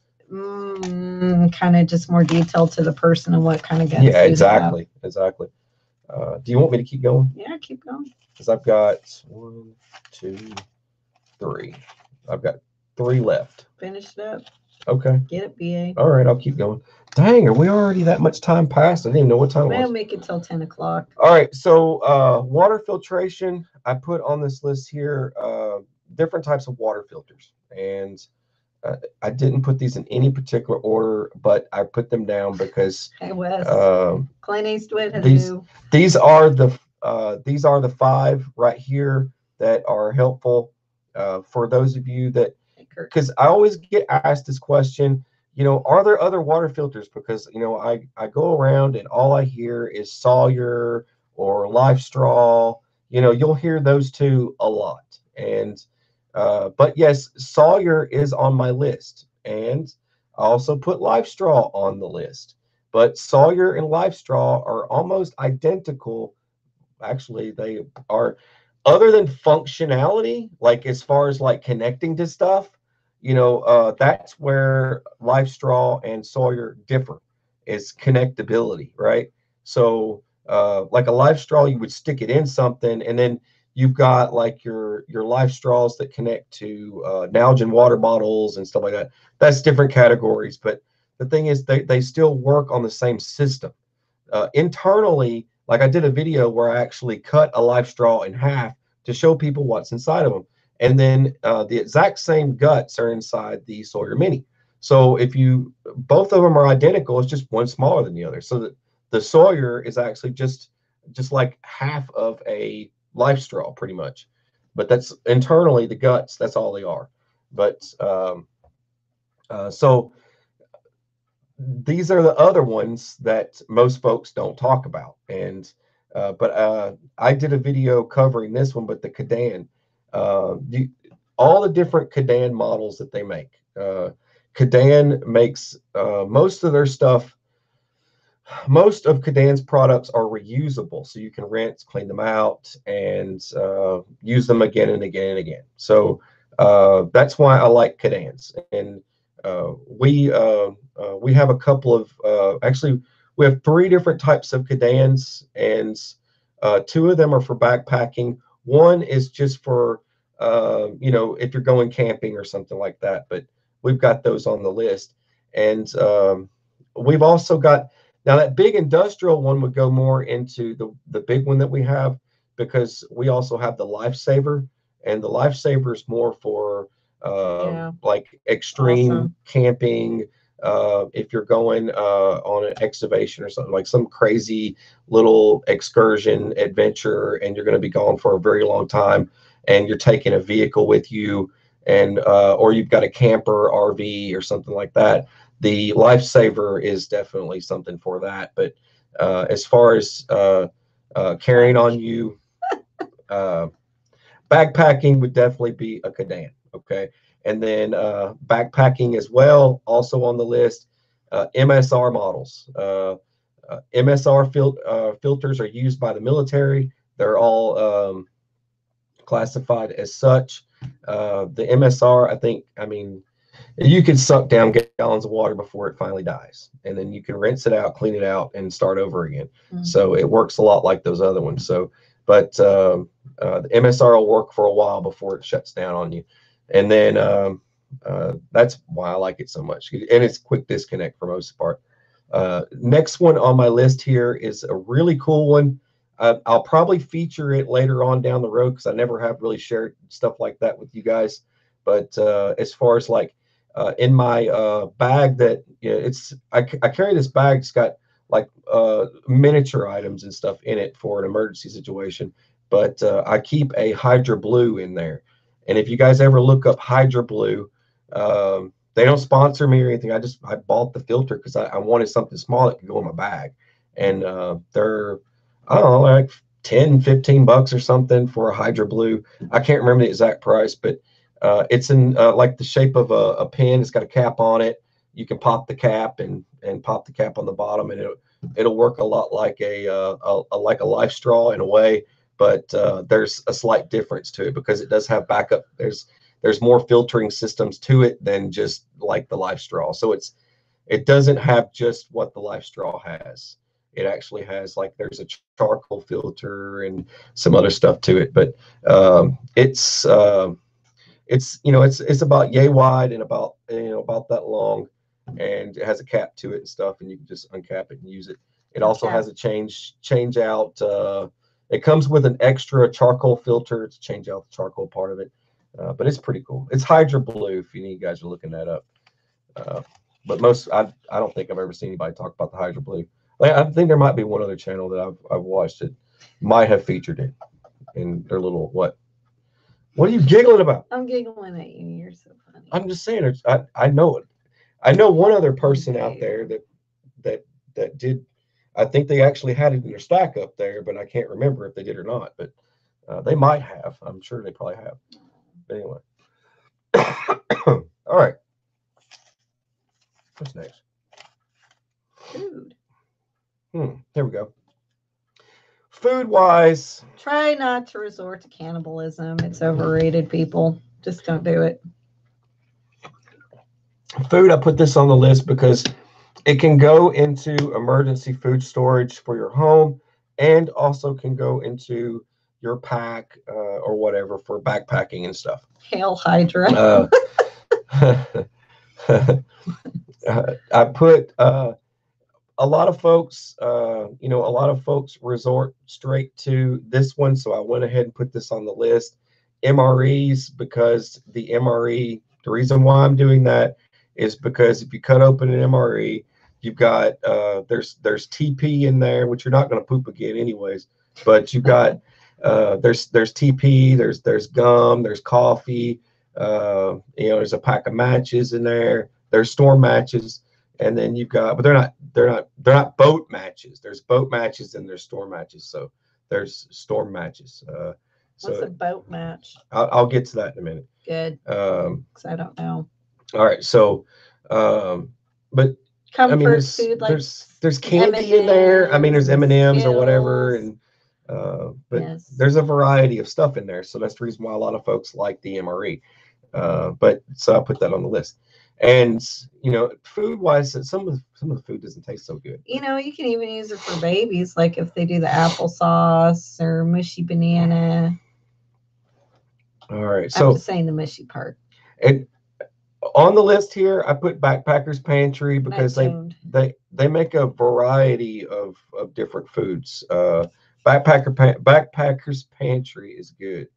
[SPEAKER 1] kind of just more detailed to the person and what kind of guts.
[SPEAKER 2] Yeah, exactly. Do you want me to keep going?
[SPEAKER 1] Yeah, keep going.
[SPEAKER 2] Because I've got 1, 2, 3. I've got 3 left.
[SPEAKER 1] Finish it up.
[SPEAKER 2] Okay.
[SPEAKER 1] Get it, BA.
[SPEAKER 2] All right, I'll keep going. Dang, are we already that much time past? I didn't even know what time it was.
[SPEAKER 1] We'll make it till 10 o'clock.
[SPEAKER 2] All right, so water filtration, I put on this list here different types of water filters. And I didn't put these in any particular order, but I put them down because
[SPEAKER 1] Hey, Wes. Clint Eastwood.
[SPEAKER 2] These are the 5 right here that are helpful for those of you that, because I always get asked this question, you know, are there other water filters? Because, you know, I go around and all I hear is Sawyer or Life Straw. You know, you'll hear those two a lot. And but yes, Sawyer is on my list, and I also put Life Straw on the list. But Sawyer and Life Straw are almost identical. Actually, they are, other than functionality, like as far as like connecting to stuff, you know, that's where Life Straw and Sawyer differ, is connectability, right? So like a Life Straw, you would stick it in something, and then you've got like your Life Straws that connect to Nalgene water bottles and stuff like that. That's different categories, but the thing is they still work on the same system. Internally, like I did a video where I actually cut a Life Straw in half to show people what's inside of them. And then the exact same guts are inside the Sawyer Mini. So if both of them are identical, it's just one smaller than the other. So the Sawyer is actually just like half of a Life Straw, pretty much. But that's internally the guts. That's all they are. But so these are the other ones that most folks don't talk about. And but I did a video covering this one, but the Cadan, all the different Cadan models that they make. Cadan makes most of their stuff. Most of Cadan's products are reusable, so you can rinse, clean them out, and use them again and again and again. So that's why I like Cadans. And we have a couple of actually we have 3 different types of Cadans, and 2 of them are for backpacking. One is just for you know, if you're going camping or something like that. But we've got those on the list, and we've also got. Now that big industrial one would go more into the big one that we have, because we also have the Lifesaver, and the Lifesaver is more for like extreme camping. If you're going on an excavation or something, like some crazy little excursion adventure, and you're going to be gone for a very long time, and you're taking a vehicle with you, and or you've got a camper RV or something like that. The Lifesaver is definitely something for that. But as far as carrying on you, backpacking would definitely be a Cadan. Okay. And then backpacking as well, also on the list, MSR models. MSR filters are used by the military. They're all classified as such. The MSR, I mean, you can suck down gallons of water before it finally dies, and then you can rinse it out, clean it out, and start over again. So it works a lot like those other ones. So, but the MSR will work for a while before it shuts down on you, and then that's why I like it so much. And it's quick disconnect for most part. Next one on my list here is a really cool one. I'll probably feature it later on down the road, because I never have really shared stuff like that with you guys. But as far as like in my bag, that I carry this bag. It's got like miniature items and stuff in it for an emergency situation. But I keep a Hydra Blue in there. And if you guys ever look up Hydra Blue, they don't sponsor me or anything. I bought the filter because I wanted something small that could go in my bag. And they're, I don't know, like 10, 15 bucks or something for a Hydra Blue. I can't remember the exact price, but it's in like the shape of a pen. It's got a cap on it. You can pop the cap, and and pop the cap on the bottom, and it'll work a lot like a life straw in a way, but there's a slight difference to it because it does have backup. There's more filtering systems to it than just like the life straw. So it doesn't have just what the life straw has. It actually has, like, there's a charcoal filter and some other stuff to it, but it's it's about yay wide and about about that long, and it has a cap to it and stuff, and you can just uncap it and use it. It also has a change out. It comes with an extra charcoal filter to change out the charcoal part of it, but it's pretty cool. It's Hydra Blue if you guys are looking that up. But I don't think I've ever seen anybody talk about the Hydra Blue. I think there might be one other channel that I've watched that might have featured it in their little what. What are you giggling about?
[SPEAKER 1] I'm giggling at you. You're so funny.
[SPEAKER 2] I'm just saying. I know it. I know one other person out there that did. I think they actually had it in their stack up there, but I can't remember if they did or not. But they might have. I'm sure they probably have. But anyway. All right. What's next?
[SPEAKER 1] Food.
[SPEAKER 2] Here we go. Food wise,
[SPEAKER 1] try not to resort to cannibalism. It's overrated, people. Just don't do it.
[SPEAKER 2] Food, I put this on the list because it can go into emergency food storage for your home, and also can go into your pack or whatever for backpacking and stuff.
[SPEAKER 1] Hail Hydra.
[SPEAKER 2] I put a lot of folks, resort straight to this one, so I went ahead and put this on the list. MREs, because the MRE, the reason why I'm doing that is because if you cut open an MRE, you've got there's TP in there, which you're not going to poop again anyways, but you've got there's TP, there's gum, there's coffee, there's a pack of matches in there, there's storm matches. And then you've got, but they're not boat matches. There's boat matches and there's storm matches. So there's storm matches.
[SPEAKER 1] What's a boat match?
[SPEAKER 2] I'll get to that in a minute.
[SPEAKER 1] Good. Because I don't know.
[SPEAKER 2] All right. So, but
[SPEAKER 1] comfort food, like
[SPEAKER 2] there's candy in there. I mean, there's M&Ms or whatever, and but there's a variety of stuff in there. So that's the reason why a lot of folks like the MRE. But so I put that on the list. And food wise, some of the food doesn't taste so good.
[SPEAKER 1] You can even use it for babies, like if they do the applesauce or mushy banana.
[SPEAKER 2] All right, so
[SPEAKER 1] I'm just saying the mushy part.
[SPEAKER 2] And on the list here, I put Backpackers Pantry because they make a variety of different foods. Backpackers Pantry is good.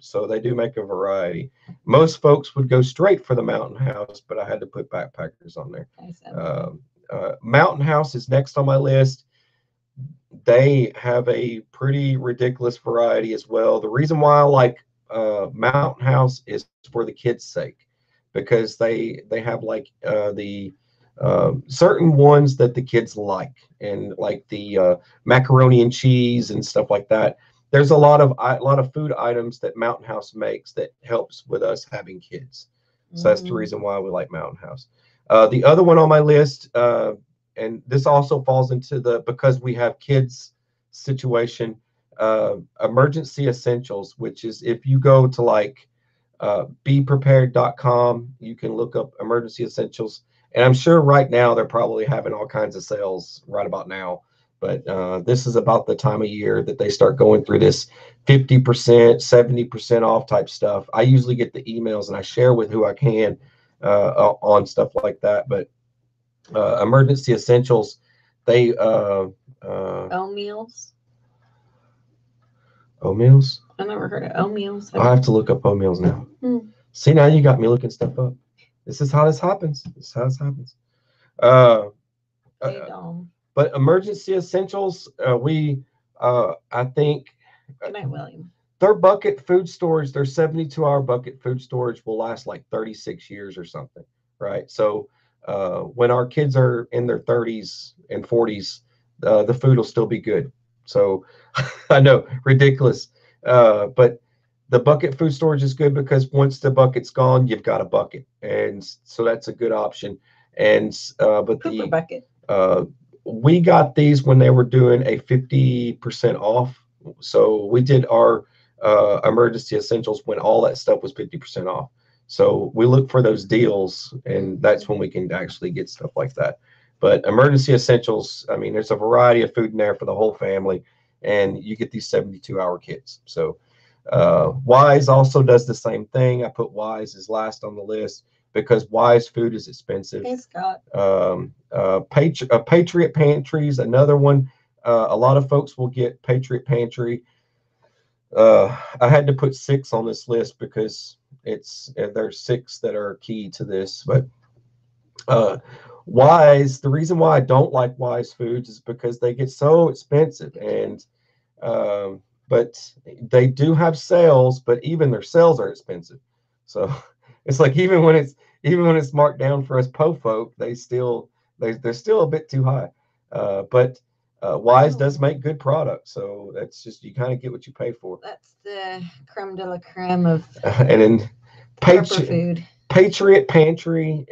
[SPEAKER 2] So they do make a variety. Most folks would go straight for the Mountain House, but I had to put Backpackers on there. Mountain House is next on my list. They have a pretty ridiculous variety as well. The reason why I like Mountain House is for the kids' sake, because they have like the certain ones that the kids like, and like the macaroni and cheese and stuff like that. There's a lot of food items that Mountain House makes that helps with us having kids. So that's the reason why we like Mountain House. The other one on my list, and this also falls into the because we have kids situation, emergency essentials, which is if you go to like beprepared.com, you can look up emergency essentials. And I'm sure right now they're probably having all kinds of sales right about now. But this is about the time of year that they start going through this 50%, 70% off type stuff. I usually get the emails and I share with who I can on stuff like that. But emergency essentials, they
[SPEAKER 1] Oatmeals.
[SPEAKER 2] Oatmeals?
[SPEAKER 1] I never heard of oatmeals.
[SPEAKER 2] I have to look up oatmeals now. See, now you got me looking stuff up. This is how this happens. This is how this happens. But emergency essentials, I think.
[SPEAKER 1] Good night, William.
[SPEAKER 2] Their bucket food storage, their 72-hour bucket food storage will last like 36 years or something, right? So when our kids are in their 30s and 40s, the food will still be good. So I know, ridiculous. But the bucket food storage is good because once the bucket's gone, you've got a bucket. And so that's a good option. And but
[SPEAKER 1] Pooper bucket.
[SPEAKER 2] We got these when they were doing a 50% off. So we did our emergency essentials when all that stuff was 50% off. So we look for those deals, and that's when we can actually get stuff like that. But emergency essentials, I mean, there's a variety of food in there for the whole family, and you get these 72-hour kits. So Wise also does the same thing. I put Wise as last on the list because Wise food is expensive.
[SPEAKER 1] Hey, Scott.
[SPEAKER 2] Patriot Pantry is another one. A lot of folks will get Patriot Pantry. I had to put 6 on this list because there's 6 that are key to this. But Wise, the reason why I don't like Wise foods is because they get so expensive, and but they do have sales, but even their sales are expensive. So it's like even when it's marked down for us po folk, they're still a bit too high. But Wise does make good products, so that's just, you kind of get what you pay for.
[SPEAKER 1] That's the creme de la creme of
[SPEAKER 2] and then
[SPEAKER 1] food.
[SPEAKER 2] Patriot Pantry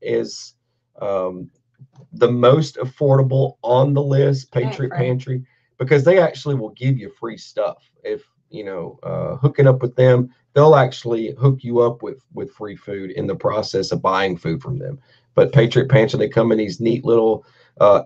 [SPEAKER 2] is the most affordable on the list. Patriot Pantry, because they actually will give you free stuff. If hooking up with them, they'll actually hook you up with free food in the process of buying food from them. But Patriot Pantry, they come in these neat little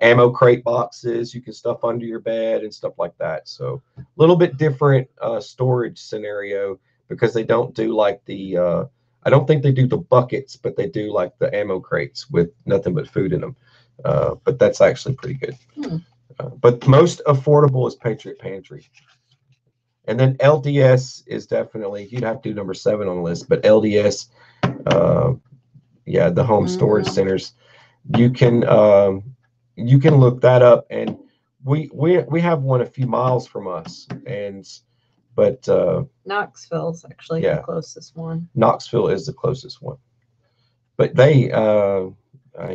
[SPEAKER 2] ammo crate boxes you can stuff under your bed and stuff like that. So a little bit different storage scenario, because they don't do like the I don't think they do the buckets, but they do like the ammo crates with nothing but food in them. But that's actually pretty good. But most affordable is Patriot Pantry. And then LDS is definitely, you'd have to do number 7 on the list, but LDS, the home storage centers, you can look that up, and we have one a few miles from us, but
[SPEAKER 1] Knoxville's actually the closest one.
[SPEAKER 2] Knoxville is the closest one, but they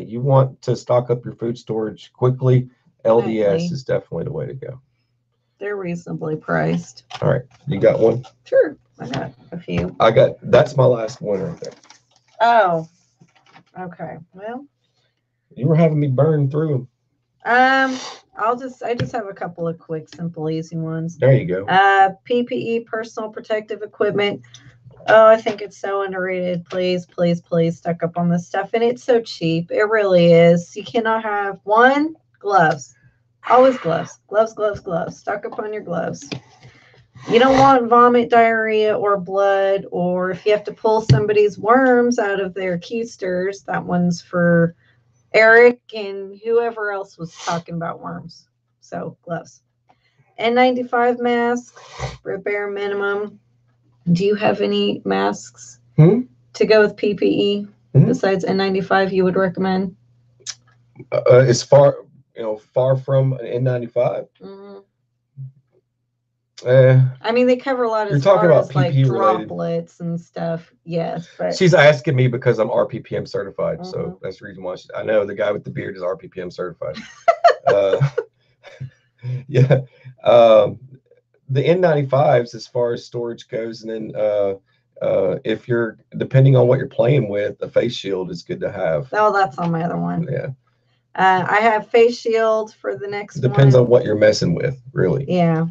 [SPEAKER 2] you want to stock up your food storage quickly, LDS is definitely the way to go.
[SPEAKER 1] They're reasonably priced.
[SPEAKER 2] All right, you got one?
[SPEAKER 1] Sure, I got a few.
[SPEAKER 2] That's my last one right there.
[SPEAKER 1] Oh, okay. Well,
[SPEAKER 2] you were having me burn through them.
[SPEAKER 1] I just have a couple of quick, simple, easy ones.
[SPEAKER 2] There you go.
[SPEAKER 1] PPE, personal protective equipment. Oh, I think it's so underrated. Please, please, please stock up on this stuff. And it's so cheap. It really is. You cannot have gloves. Always gloves. Gloves. Stock up on your gloves. You don't want vomit, diarrhea, or blood, or if you have to pull somebody's worms out of their keisters. That one's for Eric and whoever else was talking about worms. So gloves. N95 mask for bare minimum. Do you have any masks to go with PPE besides N95 you would recommend?
[SPEAKER 2] As far from an N95.
[SPEAKER 1] I mean, they cover a lot
[SPEAKER 2] as far as
[SPEAKER 1] like droplets and stuff. Yes, but
[SPEAKER 2] she's asking me because I'm RPPM certified, so that's the reason why. I know the guy with the beard is RPPM certified. The N95s as far as storage goes, and then if you're depending on what you're playing with, a face shield is good to have.
[SPEAKER 1] Oh, that's on my other one.
[SPEAKER 2] Yeah.
[SPEAKER 1] I have face shield for the next one.
[SPEAKER 2] Depends on what you're messing with, really.
[SPEAKER 1] Yeah.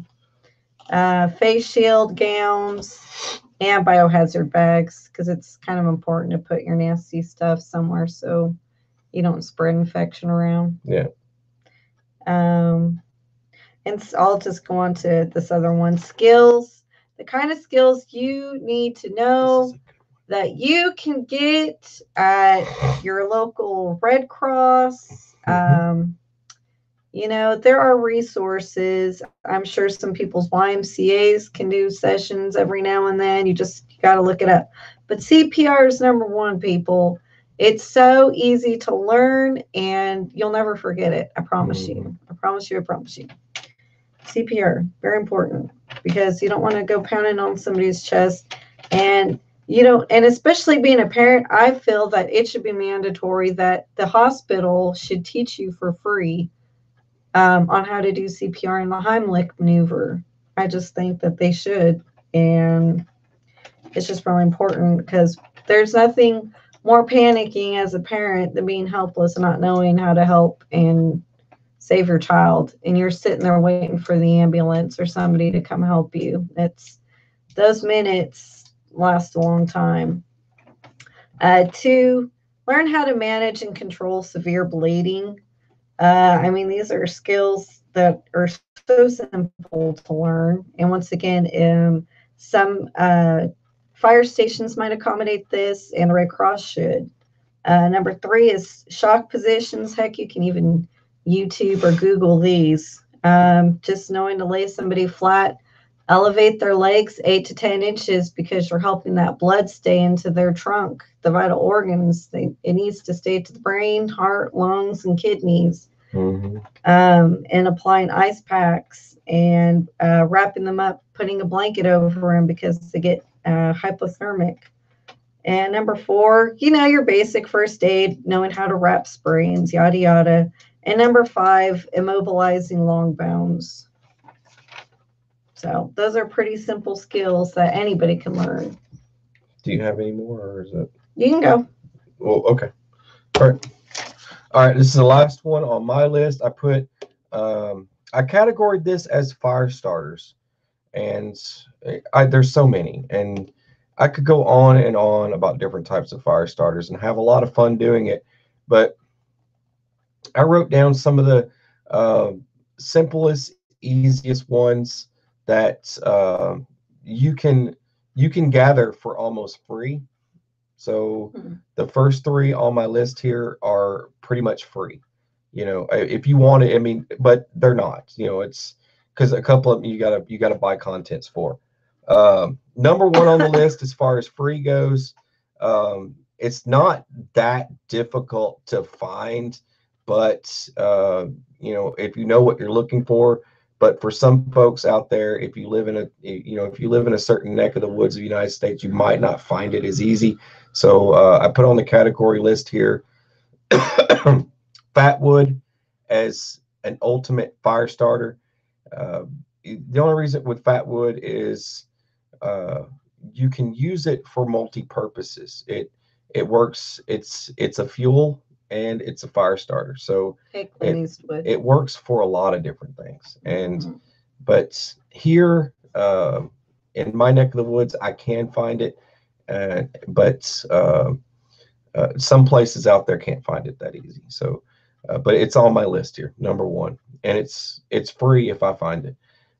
[SPEAKER 1] Face shield, gowns, and biohazard bags, because it's kind of important to put your nasty stuff somewhere so you don't spread infection around.
[SPEAKER 2] Yeah.
[SPEAKER 1] And I'll just go on to this other one. Skills. The kind of skills you need to know that you can get at your local Red Cross. There are resources. I'm sure some people's YMCAs can do sessions every now and then. You got to look it up. But CPR is number 1, people. It's so easy to learn, and you'll never forget it. I promise you. I promise you. CPR, very important, because you don't want to go pounding on somebody's chest. And and especially being a parent, I feel that it should be mandatory that the hospital should teach you for free on how to do CPR and the Heimlich maneuver. I just think that they should. And it's just really important, because there's nothing more panicking as a parent than being helpless and not knowing how to help and save your child. And you're sitting there waiting for the ambulance or somebody to come help you. It's those minutes last a long time. 2, learn how to manage and control severe bleeding. I mean, these are skills that are so simple to learn. And once again, some fire stations might accommodate this, and the Red Cross should. Number 3 is shock positions. Heck, you can even YouTube or Google these. Just knowing to lay somebody flat, elevate their legs 8 to 10 inches because you're helping that blood stay into their trunk, the vital organs. It needs to stay to the brain, heart, lungs, and kidneys.
[SPEAKER 2] Mm-hmm.
[SPEAKER 1] And applying ice packs and wrapping them up, putting a blanket over them because they get hypothermic. And number 4, your basic first aid, knowing how to wrap sprains, yada, yada. And number 5, immobilizing long bones. So those are pretty simple skills that anybody can learn.
[SPEAKER 2] Do you have any more, or is it?
[SPEAKER 1] You can go.
[SPEAKER 2] Well, okay. All right. All right. This is the last one on my list. I put, I categorized this as fire starters, and there's so many, and I could go on and on about different types of fire starters and have a lot of fun doing it. But I wrote down some of the simplest, easiest ones that you can gather for almost free. So the first 3 on my list here are pretty much free. If you want it, I mean, but they're not. It's because a couple of them you gotta buy contents for. Number 1 on the list as far as free goes, it's not that difficult to find, but if you know what you're looking for. But for some folks out there, if you live in a certain neck of the woods of the United States, you might not find it as easy. So I put on the category list here fatwood as an ultimate fire starter. The only reason with fatwood is you can use it for multi-purposes. It works. It's a fuel and it's a fire starter. So it works for a lot of different things. And but here in my neck of the woods, I can find it, but some places out there can't find it that easy. So, but it's on my list here, number 1, and it's free if I find it.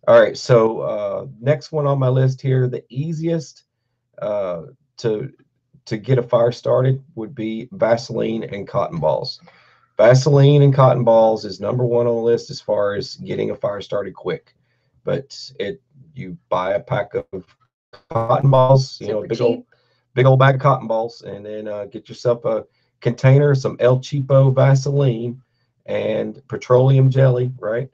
[SPEAKER 2] All right, so next one on my list here, the easiest to get a fire started would be Vaseline and cotton balls. Vaseline and cotton balls is number 1 on the list as far as getting a fire started quick. But you buy a pack of cotton balls, big old bag of cotton balls, and then get yourself a container, some El Cheapo Vaseline and petroleum jelly, right?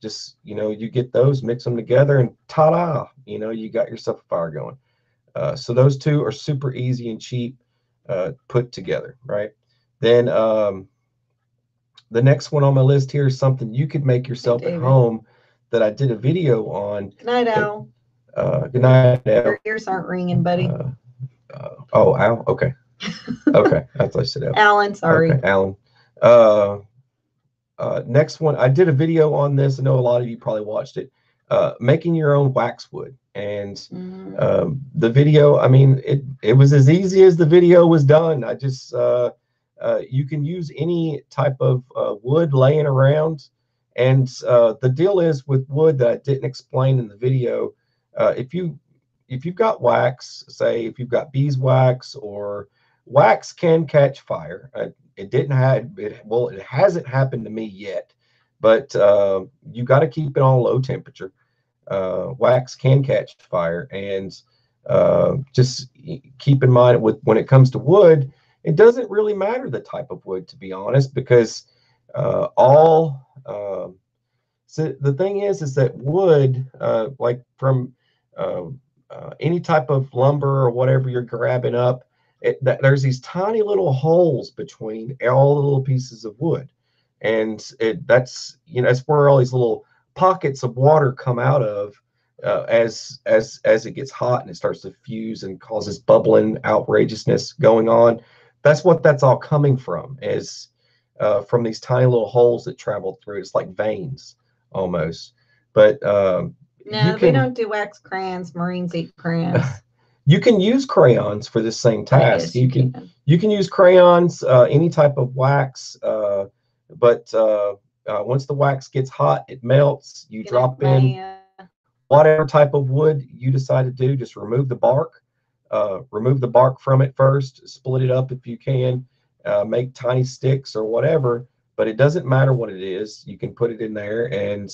[SPEAKER 2] Just you get those, mix them together, and ta-da! You got yourself a fire going. So those 2 are super easy and cheap put together, right? Then the next one on my list here is something you could make yourself at home that I did a video on.
[SPEAKER 1] Good night, Al.
[SPEAKER 2] Good night, Al.
[SPEAKER 1] Your ears aren't ringing, buddy.
[SPEAKER 2] Oh, Al? Okay. Okay. I thought I said Al.
[SPEAKER 1] Alan, sorry.
[SPEAKER 2] Okay, Alan. Next one, I did a video on this. I know a lot of you probably watched it. Making your own waxwood. And the video, I mean, it was as easy as the video was done. I just, you can use any type of wood laying around. And the deal is with wood that I didn't explain in the video, if you've got wax, say if you've got beeswax, or wax can catch fire. It hasn't happened to me yet, but you got to keep it on low temperature. Wax can catch fire, and just keep in mind when it comes to wood, it doesn't really matter the type of wood, to be honest, because so the thing is that wood, like from any type of lumber or whatever you're grabbing up, there's these tiny little holes between all the little pieces of wood, and that's where all these little pockets of water come out of as it gets hot and it starts to fuse and causes bubbling outrageousness going on. That's what that's all coming from, is from these tiny little holes that travel through. It's like veins almost. But
[SPEAKER 1] no, we don't do wax crayons. Marines eat crayons.
[SPEAKER 2] You can use crayons for the same task.
[SPEAKER 1] You can
[SPEAKER 2] use crayons, any type of wax, but once the wax gets hot, it melts. You drop in whatever type of wood you decide to do. Just remove the bark. Remove the bark from it first. Split it up if you can. Make tiny sticks or whatever. But it doesn't matter what it is. You can put it in there, and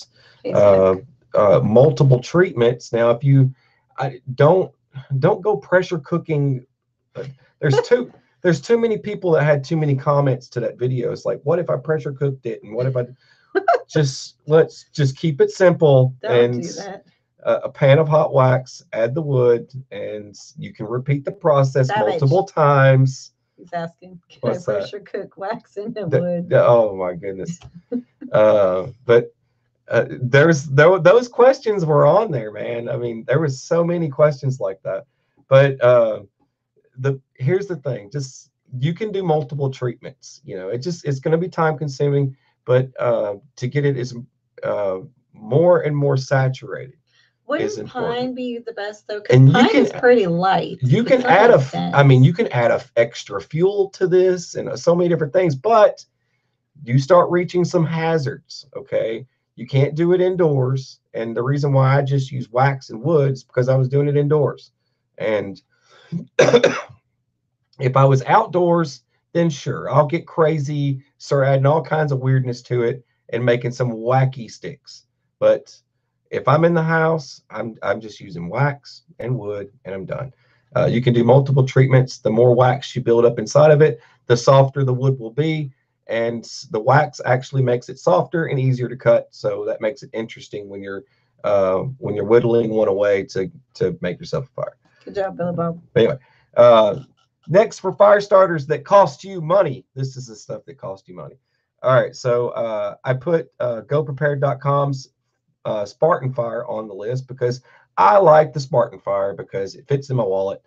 [SPEAKER 2] multiple treatments. Now, if you don't go pressure cooking. There's too many people that had too many comments to that video. It's like, what if I pressure cooked it, and what if I let's just keep it simple.
[SPEAKER 1] Don't do that.
[SPEAKER 2] A pan of hot wax, add the wood, and you can repeat the process multiple times.
[SPEAKER 1] He's asking, can I pressure cook wax in the wood?
[SPEAKER 2] Oh my goodness. But those questions were on there, man. I mean, there was so many questions like that. But here's the thing: just you can do multiple treatments. You know, it's going to be time consuming, but to get it is more and more saturated.
[SPEAKER 1] Wouldn't pine be the best though? Because pine is pretty light.
[SPEAKER 2] You can add you can add a extra fuel to this and so many different things, but you start reaching some hazards. Okay. You can't do it indoors. And the reason why I just use wax and wood is because I was doing it indoors. And if I was outdoors, then sure, I'll get crazy, start adding all kinds of weirdness to it and making some wacky sticks. But if I'm in the house, I'm just using wax and wood, and I'm done. You can do multiple treatments. The more wax you build up inside of it, the softer the wood will be. And the wax actually makes it softer and easier to cut, so that makes it interesting when you're whittling one away to make yourself a fire.
[SPEAKER 1] Good job, Billy Bob.
[SPEAKER 2] Anyway, next, for fire starters that cost you money. This is the stuff that cost you money. All right, so I put GoPrepared.com's Spartan Fire on the list because I like the Spartan Fire because it fits in my wallet.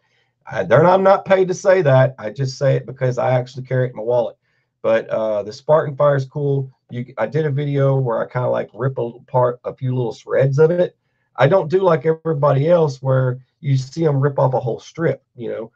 [SPEAKER 2] I'm not paid to say that. I just say it because I actually carry it in my wallet. But the Spartan Fire is cool. I did a video where I kind of like rip apart a few little shreds of it. I don't do like everybody else where you see them rip off a whole strip. You know,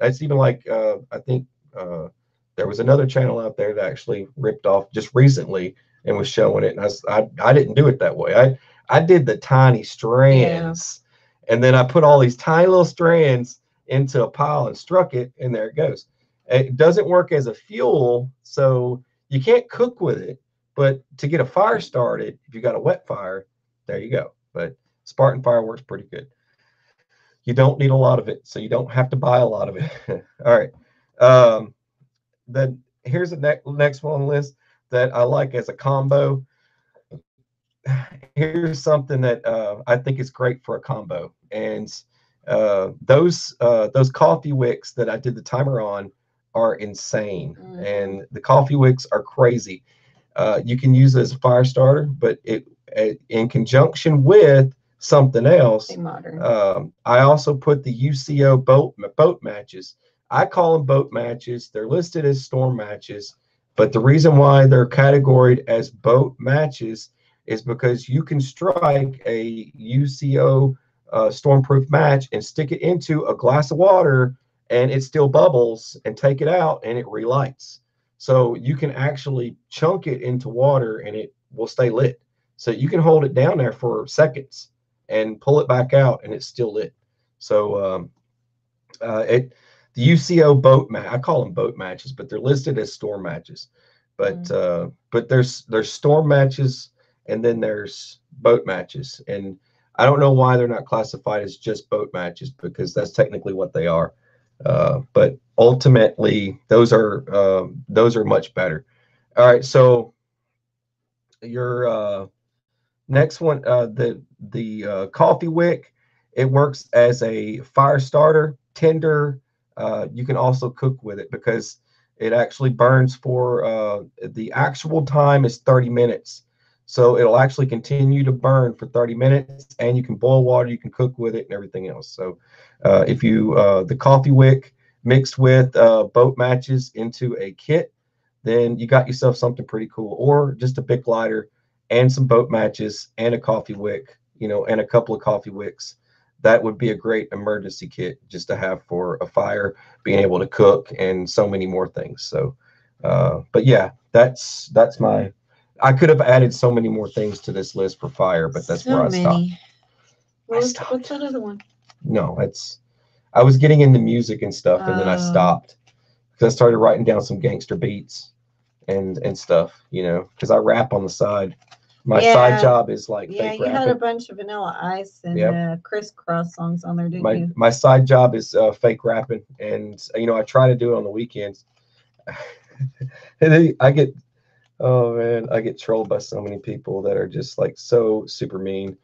[SPEAKER 2] it's even like I think there was another channel out there that actually ripped off just recently and was showing it. And I didn't do it that way. I did the tiny strands, and then I put all these tiny little strands into a pile and struck it, and there it goes. It doesn't work as a fuel, so you can't cook with it. But to get a fire started, if you got a wet fire, there you go. But Spartan Fire works pretty good. You don't need a lot of it, so you don't have to buy a lot of it. All right. Then here's the next one on the list that I like as a combo. Here's something that I think is great for a combo, and those coffee wicks that I did the timer on are insane, and the coffee wicks are crazy. You can use it as a fire starter, but in conjunction with something else. I also put the UCO boat matches. I call them boat matches. They're listed as storm matches, but the reason why they're categorized as boat matches is because you can strike a UCO stormproof match and stick it into a glass of water and it still bubbles, and take it out and it relights. So you can actually chunk it into water and it will stay lit. So you can hold it down there for seconds and pull it back out and it's still lit. So the UCO boat match, I call them boat matches, but they're listed as storm matches. But there's storm matches and then there's boat matches. And I don't know why they're not classified as just boat matches, because that's technically what they are. But ultimately, those are much better. All right, so your next one, the coffee wick, it works as a fire starter, tinder. You can also cook with it because it actually burns for the actual time is 30 minutes. So it'll actually continue to burn for 30 minutes, and you can boil water, you can cook with it, and everything else. So if you the coffee wick mixed with boat matches into a kit, then you got yourself something pretty cool. Or just a Bic lighter and some boat matches and a coffee wick, and a couple of coffee wicks. That would be a great emergency kit just to have for a fire, being able to cook, and so many more things. So, but yeah, that's my. I could have added so many more things to this list for fire, but that's where I stopped.
[SPEAKER 1] What's that other one?
[SPEAKER 2] No, I was getting into music and stuff, and then I stopped because I started writing down some gangster beats and stuff, because I rap on the side. My side job is like fake
[SPEAKER 1] you
[SPEAKER 2] rapping.
[SPEAKER 1] had a bunch of Vanilla Ice and Crisscross songs on there, didn't you?
[SPEAKER 2] My side job is fake rapping, and I try to do it on the weekends. And I get, oh man, I get trolled by so many people that are just like so super mean.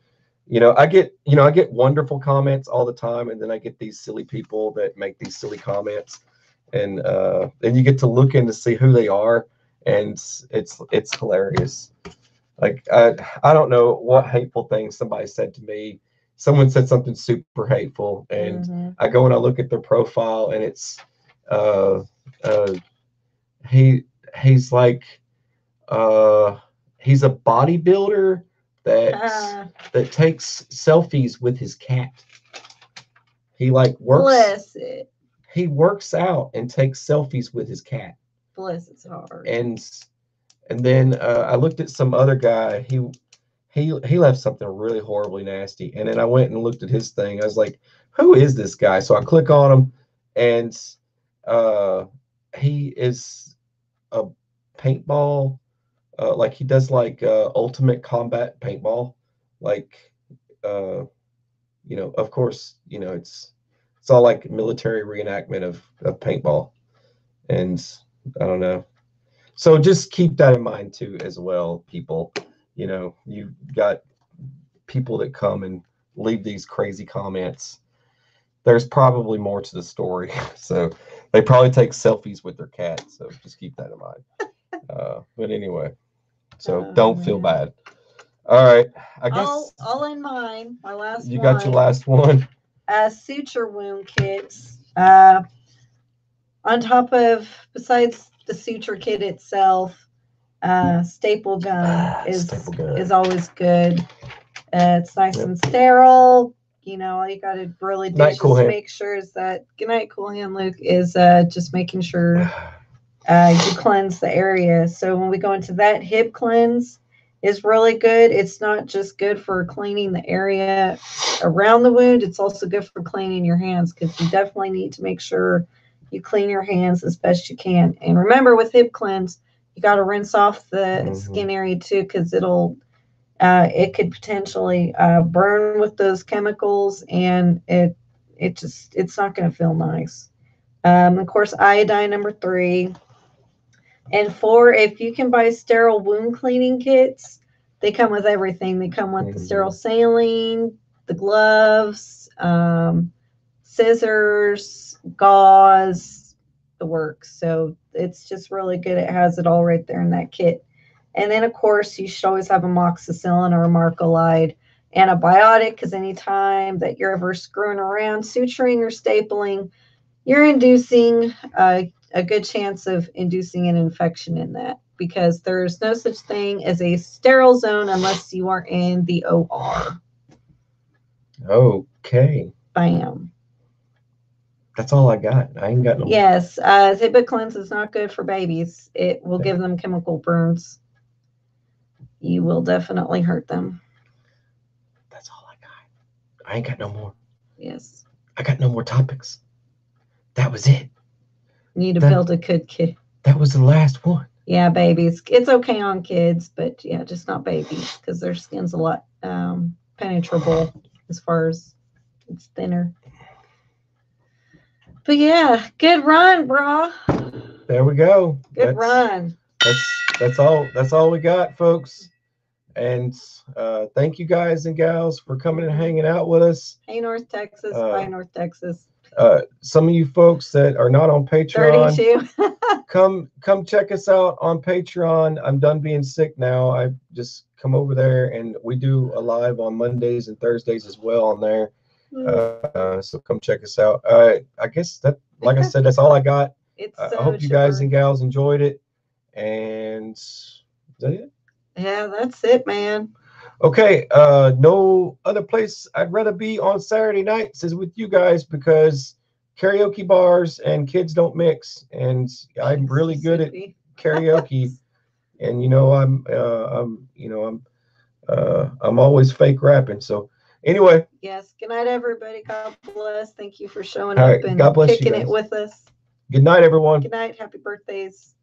[SPEAKER 2] I get wonderful comments all the time, and then I get these silly people that make these silly comments, and you get to look in to see who they are, and it's hilarious. Like I don't know what hateful thing somebody said to me. Someone said something super hateful, and I go and I look at their profile, and it's uh, uh, he's like he's a bodybuilder that takes selfies with his cat. He like works.
[SPEAKER 1] Bless it.
[SPEAKER 2] He works out and takes selfies with his cat.
[SPEAKER 1] Bless its heart.
[SPEAKER 2] And then I looked at some other guy. He left something really horribly nasty. And then I went and looked at his thing. I was like, who is this guy? So I click on him, and he is a paintball. Like he does like ultimate combat paintball. Like, of course, it's all like military reenactment of paintball. And I don't know. So just keep that in mind too, as well, people. You've got people that come and leave these crazy comments. There's probably more to the story. So they probably take selfies with their cat. So just keep that in mind. But anyway, so don't feel bad. All right. I guess
[SPEAKER 1] all in mine. My last one.
[SPEAKER 2] You got your last one.
[SPEAKER 1] Suture wound kits. On top of, besides the suture kit itself, staple gun is always good. It's nice and sterile. All you got to really do is just make sure is that, good night, Cool Hand Luke, is just making sure you cleanse the area. So when we go into that, hip cleanse is really good. It's not just good for cleaning the area around the wound. It's also good for cleaning your hands, because you definitely need to make sure you clean your hands as best you can. And remember, with hip cleanse, you got to rinse off the skin area too, because it could potentially burn with those chemicals, and it's not going to feel nice. Of course, iodine number 3. And 4, if you can buy sterile wound cleaning kits, they come with everything. They come with the sterile saline, the gloves, scissors, gauze, the works. So it's just really good. It has it all right there in that kit. And then, of course, you should always have amoxicillin or a Marcolide antibiotic, because anytime that you're ever screwing around, suturing or stapling, you're inducing a good chance of inducing an infection in that, because there's no such thing as a sterile zone unless you are in the OR.
[SPEAKER 2] Okay.
[SPEAKER 1] Bam.
[SPEAKER 2] That's all I got. I ain't got no.
[SPEAKER 1] Yes, Hip cleanse is not good for babies. It will give them chemical burns. You will definitely hurt them.
[SPEAKER 2] That's all I got. I ain't got no more.
[SPEAKER 1] Yes.
[SPEAKER 2] I got no more topics. That was it.
[SPEAKER 1] You need to build a good kid.
[SPEAKER 2] That was the last one.
[SPEAKER 1] Yeah, babies. It's okay on kids, but yeah, just not babies, because their skin's a lot penetrable as far as it's thinner. But yeah, good run, brah.
[SPEAKER 2] There we go.
[SPEAKER 1] Good run.
[SPEAKER 2] That's all we got, folks. And thank you guys and gals for coming and hanging out with us.
[SPEAKER 1] Hey, North Texas. Bye, North Texas.
[SPEAKER 2] Some of you folks that are not on Patreon,
[SPEAKER 1] 32.
[SPEAKER 2] come check us out on Patreon. I'm done being sick now. I just come over there, and we do a live on Mondays and Thursdays as well on there. So come check us out. I guess that, like I said, that's all I got.
[SPEAKER 1] It's
[SPEAKER 2] I hope you guys and gals enjoyed it. And is that it?
[SPEAKER 1] Yeah, that's it, man.
[SPEAKER 2] Okay, no other place I'd rather be on Saturday nights is with you guys, because karaoke bars and kids don't mix, and I'm really good at karaoke. And I'm always fake rapping. So anyway.
[SPEAKER 1] Yes. Good night, everybody. God bless. Thank you for showing
[SPEAKER 2] All
[SPEAKER 1] up
[SPEAKER 2] right,
[SPEAKER 1] and
[SPEAKER 2] God bless you
[SPEAKER 1] kicking
[SPEAKER 2] guys.
[SPEAKER 1] it with us.
[SPEAKER 2] Good night, everyone.
[SPEAKER 1] Good night. Happy birthdays.